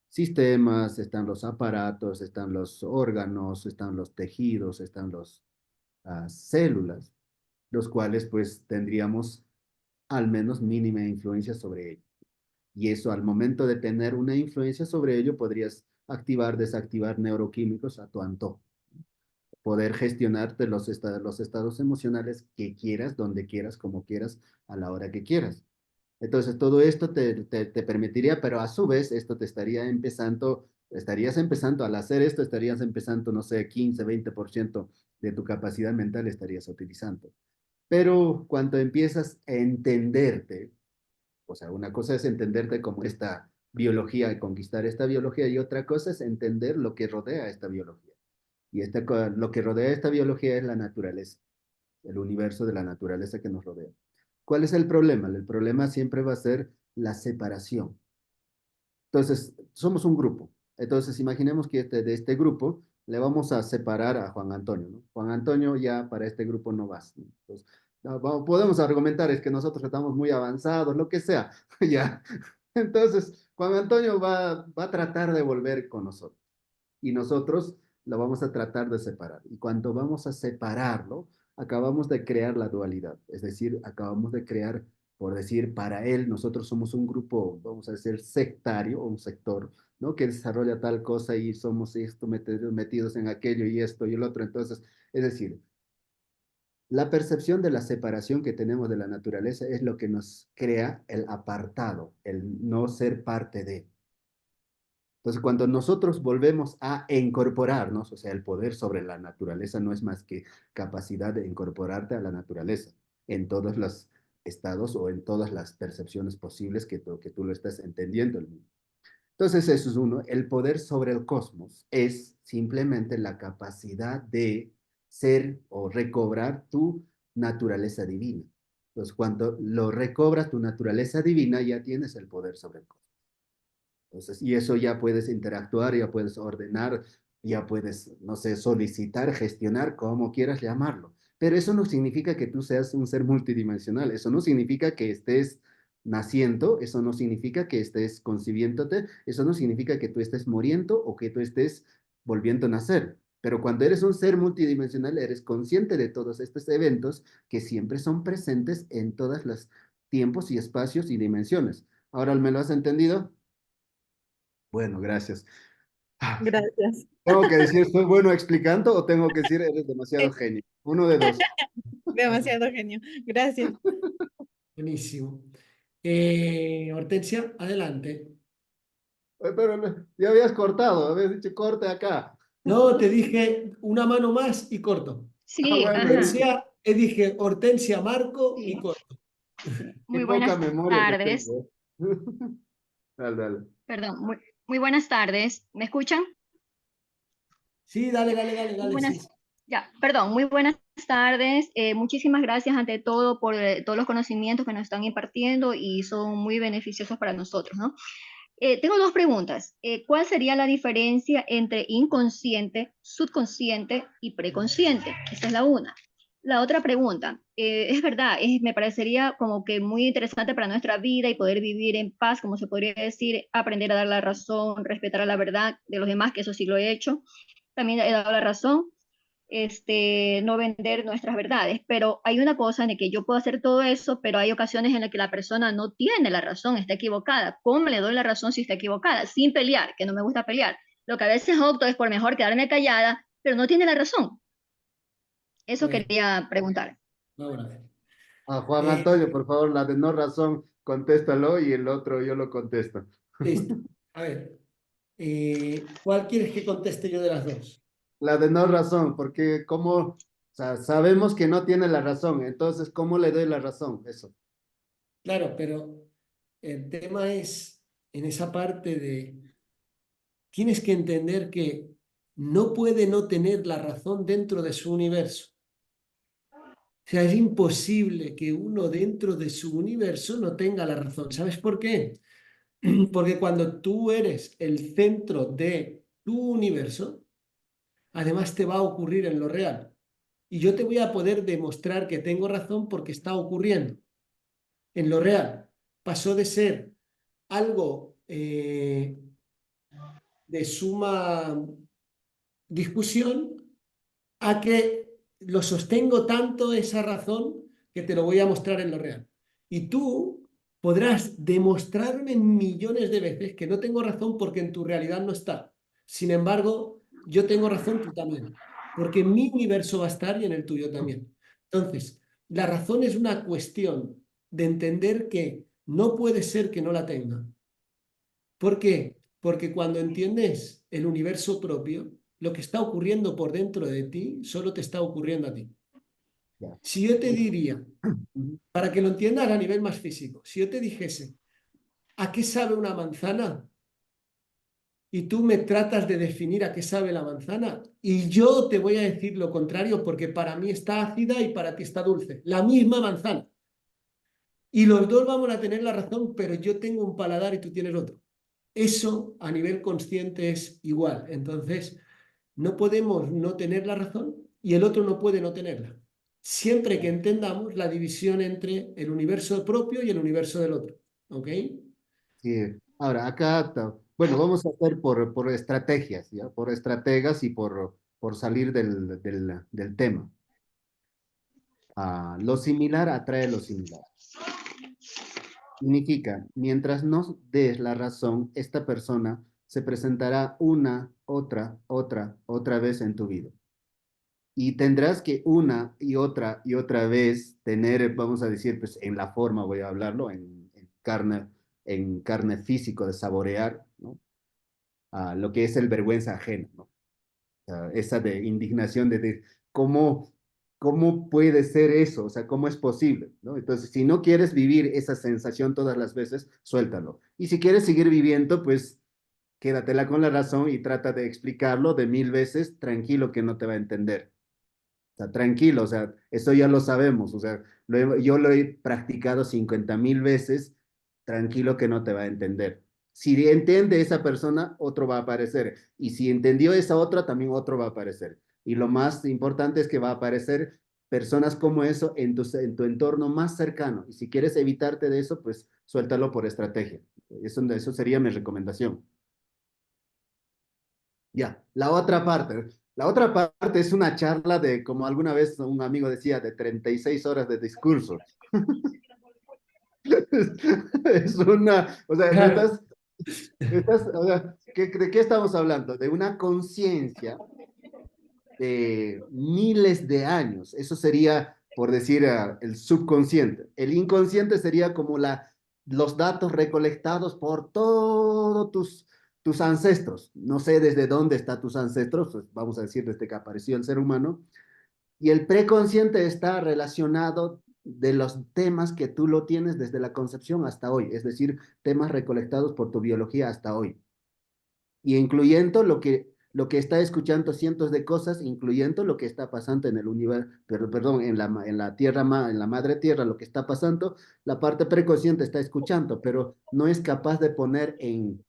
sistemas, están los aparatos, están los órganos, están los tejidos, están las células, los cuales pues tendríamos al menos mínima influencia sobre ellos. Y eso al momento de tener una influencia sobre ello, podrías activar, desactivar neuroquímicos a tu antojo. Poder gestionarte los estados emocionales que quieras, donde quieras, como quieras, a la hora que quieras. Entonces, todo esto te permitiría, pero a su vez, esto estarías empezando, al hacer esto, estarías empezando, no sé, 15, 20% de tu capacidad mental estarías utilizando. Pero cuando empiezas a entenderte, o sea, una cosa es entenderte como esta biología, conquistar esta biología, y otra cosa es entender lo que rodea esta biología. Y lo que rodea esta biología es la naturaleza, el universo de la naturaleza que nos rodea. ¿Cuál es el problema? El problema siempre va a ser la separación. Entonces, somos un grupo. Entonces, imaginemos que de este grupo le vamos a separar a Juan Antonio, ¿no? Juan Antonio ya para este grupo no vas, ¿no? Entonces, podemos argumentar, es que nosotros estamos muy avanzados, lo que sea, ya. Entonces, Juan Antonio va a tratar de volver con nosotros y nosotros lo vamos a tratar de separar. Y cuando vamos a separarlo, acabamos de crear la dualidad, es decir, acabamos de crear, por decir, para él, nosotros somos un grupo, vamos a decir, sectario o un sector, ¿no? Que desarrolla tal cosa y somos esto, metidos en aquello y esto y el otro. Entonces, es decir, la percepción de la separación que tenemos de la naturaleza es lo que nos crea el apartado, el no ser parte de. Entonces, cuando nosotros volvemos a incorporarnos, o sea, el poder sobre la naturaleza no es más que capacidad de incorporarte a la naturaleza en todos los estados o en todas las percepciones posibles que tú lo estés entendiendo el mundo. Entonces, eso es uno. El poder sobre el cosmos es simplemente la capacidad de ser o recobrar tu naturaleza divina. Entonces, cuando lo recobras tu naturaleza divina, ya tienes el poder sobre el cosmos. Entonces, y eso ya puedes interactuar, ya puedes ordenar, ya puedes, no sé, solicitar, gestionar, como quieras llamarlo. Pero eso no significa que tú seas un ser multidimensional, eso no significa que estés naciendo, eso no significa que estés concibiéndote, eso no significa que tú estés muriendo o que tú estés volviendo a nacer. Pero cuando eres un ser multidimensional, eres consciente de todos estos eventos que siempre son presentes en todos los tiempos y espacios y dimensiones. ¿Ahora me lo has entendido? Bueno, gracias. Gracias. ¿Tengo que decir soy bueno explicando o tengo que decir eres demasiado genio? Uno de dos. Demasiado genio. Gracias. Buenísimo. Hortensia, adelante. Pero ya habías cortado, habías dicho corte acá. No, te dije una mano más y corto. Sí, Bueno, ajá, Hortensia, te dije Hortensia, Marco y sí, corto. sí. qué Muy poca buenas memoria que tardes. tengo. Dale, dale. Perdón, muy buenas tardes. ¿Me escuchan? Sí, dale, dale, dale, Muy dale, sí. buenas, ya, perdón, muy buenas tardes. Muchísimas gracias ante todo por todos los conocimientos que nos están impartiendo y son muy beneficiosos para nosotros, ¿no? Tengo dos preguntas. ¿Cuál sería la diferencia entre inconsciente, subconsciente y preconsciente? Esa es la una. La otra pregunta, es verdad, me parecería como que muy interesante para nuestra vida y poder vivir en paz, como se podría decir, aprender a dar la razón, respetar a la verdad de los demás, que eso sí lo he hecho. También he dado la razón, no vender nuestras verdades, pero hay una cosa en la que yo puedo hacer todo eso, pero hay ocasiones en las que la persona no tiene la razón, está equivocada. ¿Cómo le doy la razón si está equivocada? Sin pelear, que no me gusta pelear. Lo que a veces opto es por mejor quedarme callada, pero no tiene la razón. Eso Bueno, quería preguntar. vamos a ver. A Juan Eh, Antonio, por favor, la de no razón, contéstalo y el otro yo lo contesto. listo. A ver, ¿cuál quieres que conteste yo de las dos? La de no razón, porque o sea, sabemos que no tiene la razón, entonces, ¿cómo le doy la razón? Eso. Claro, pero el tema es en esa parte tienes que entender que no puede no tener la razón dentro de su universo. O sea, es imposible que uno dentro de su universo no tenga la razón. ¿Sabes por qué? Porque cuando tú eres el centro de tu universo, además te va a ocurrir en lo real. Y yo te voy a poder demostrar que tengo razón porque está ocurriendo en lo real. Pasó de ser algo de suma discusión a que lo sostengo tanto esa razón que te lo voy a mostrar en lo real. Y tú podrás demostrarme millones de veces que no tengo razón porque en tu realidad no está. Sin embargo, yo tengo razón, tú también. Porque mi universo va a estar y en el tuyo también. Entonces, la razón es una cuestión de entender que no puede ser que no la tenga. ¿Por qué? Porque cuando entiendes el universo propio, lo que está ocurriendo por dentro de ti solo te está ocurriendo a ti. Ya. Si yo te diría, Ujú. para que lo entiendas a nivel más físico, si yo te dijese, ¿a qué sabe una manzana? Y tú me tratas de definir a qué sabe la manzana, y yo te voy a decir lo contrario porque para mí está ácida y para ti está dulce. La misma manzana. Y los dos vamos a tener la razón, pero yo tengo un paladar y tú tienes otro. Eso a nivel consciente es igual. Entonces, no podemos no tener la razón y el otro no puede no tenerla. Siempre que entendamos la división entre el universo propio y el universo del otro. ¿Ok? Sí. Ahora, acá, bueno, vamos a hacer por estrategias, ¿ya? Por estrategas y por salir del tema. Lo similar atrae lo similar. Significa, mientras no des la razón, esta persona se presentará una, otra vez en tu vida. Y tendrás que una y otra vez tener, vamos a decir, pues en la forma, voy a hablarlo, en carne físico de saborear, ¿no? Lo que es el vergüenza ajena, ¿no? Esa de indignación de cómo puede ser eso, o sea, cómo es posible, ¿no? Entonces, si no quieres vivir esa sensación todas las veces, suéltalo. Y si quieres seguir viviendo, pues quédatela con la razón y trata de explicarlo de 1000 veces, tranquilo que no te va a entender. O sea, tranquilo, o sea, eso ya lo sabemos, o sea, yo lo he practicado 50,000 veces, tranquilo que no te va a entender. Si entiende esa persona, otro va a aparecer. Y si entendió esa otra, también otro va a aparecer. Y lo más importante es que va a aparecer personas como eso en tu entorno más cercano. Y si quieres evitarte de eso, pues suéltalo por estrategia. Eso sería mi recomendación. Ya, la otra parte. La otra parte es una charla de, como alguna vez un amigo decía, de 36 horas de discurso. Es una, o sea, Claro. o sea, ¿de qué estamos hablando? De una conciencia de miles de años. Eso sería, por decir, el subconsciente. El inconsciente sería como los datos recolectados por todos tus ancestros. No sé desde dónde están tus ancestros, pues vamos a decir desde que apareció el ser humano. Y el preconsciente está relacionado de los temas que tú lo tienes desde la concepción hasta hoy, es decir, temas recolectados por tu biología hasta hoy y incluyendo lo que está escuchando cientos de cosas, incluyendo lo que está pasando en el universo, perdón, en la tierra, en la madre tierra, lo que está pasando, la parte preconsciente está escuchando, pero no es capaz de poner en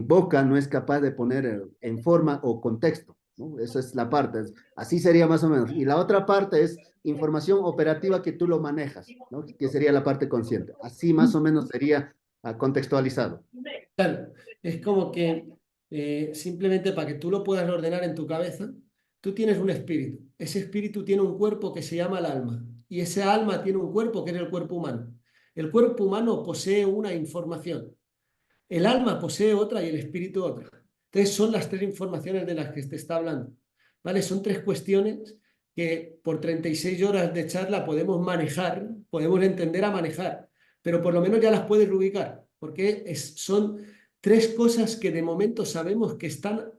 boca, no es capaz de poner en forma o contexto, ¿no? Esa es la parte, así sería más o menos. Y la otra parte es información operativa que tú lo manejas, ¿no? Que sería la parte consciente. Así más o menos sería contextualizado. Claro, es como que simplemente para que tú lo puedas ordenar en tu cabeza, tú tienes un espíritu. Ese espíritu tiene un cuerpo que se llama el alma. Y ese alma tiene un cuerpo que es el cuerpo humano. El cuerpo humano posee una información. El alma posee otra y el espíritu otra. Entonces son las tres informaciones de las que te está hablando. ¿Vale? Son tres cuestiones que por 36 horas de charla podemos manejar, podemos entender a manejar, pero por lo menos ya las puedes ubicar, porque son tres cosas que de momento sabemos que están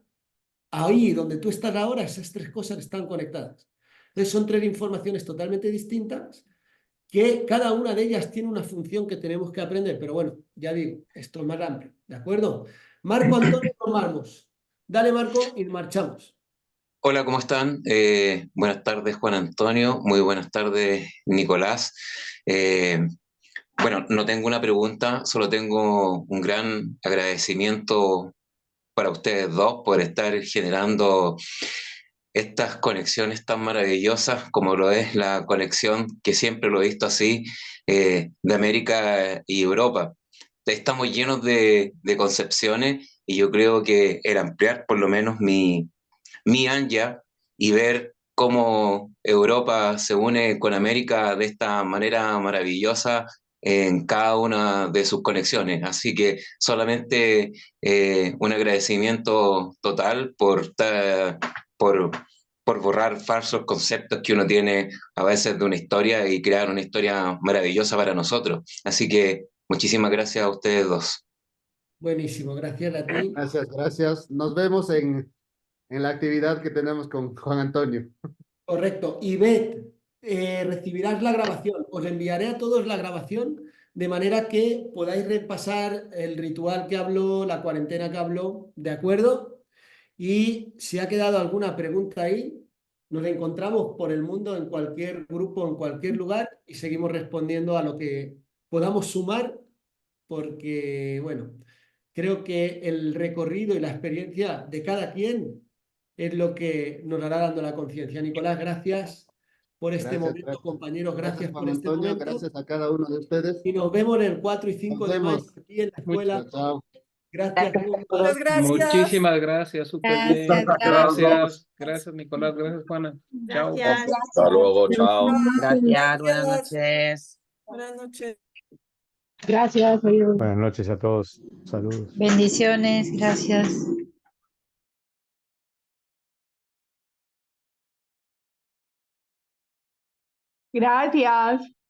ahí, donde tú estás ahora, esas tres cosas están conectadas. Entonces son tres informaciones totalmente distintas que cada una de ellas tiene una función que tenemos que aprender, pero bueno, ya digo, esto es más amplio, ¿de acuerdo? Marco Antonio, nos marchamos. Dale, Marco, y marchamos. Hola, ¿cómo están? Buenas tardes, Juan Antonio. Muy buenas tardes, Nicolás. Eh, bueno, no tengo una pregunta, solo tengo un gran agradecimiento para ustedes dos por estar generando estas conexiones tan maravillosas como lo es la conexión, que siempre lo he visto así, de América y Europa. Estamos llenos de concepciones y yo creo que el ampliar por lo menos mi anja y ver cómo Europa se une con América de esta manera maravillosa en cada una de sus conexiones. Así que solamente un agradecimiento total por, por borrar falsos conceptos que uno tiene a veces de una historia y crear una historia maravillosa para nosotros. Así que muchísimas gracias a ustedes dos. Buenísimo, gracias a ti. Gracias, gracias. Nos vemos en la actividad que tenemos con Juan Antonio. Correcto. Y Beth, recibirás la grabación. Os enviaré a todos la grabación de manera que podáis repasar el ritual que habló, la cuarentena que habló, ¿de acuerdo? Y si ha quedado alguna pregunta ahí, nos encontramos por el mundo en cualquier grupo, en cualquier lugar y seguimos respondiendo a lo que podamos sumar, porque, bueno, creo que el recorrido y la experiencia de cada quien es lo que nos hará dando la conciencia. Nicolás, gracias por este Gracias, momento, gracias. compañeros, Gracias, gracias por Juan este Antonio. momento. Gracias a cada uno de ustedes. Y nos vemos el 4 y Nos 5 de mayo vemos. aquí en la escuela. Chao, chao. Gracias. Muchas gracias. Muchísimas gracias, súper bien. Gracias, chao. Gracias, gracias Nicolás, gracias Juana. Chao. Gracias. Hasta luego, chao. Gracias, buenas Gracias. noches. Buenas noches. Gracias, adiós. Buenas noches a todos. Saludos. Bendiciones, gracias. Gracias.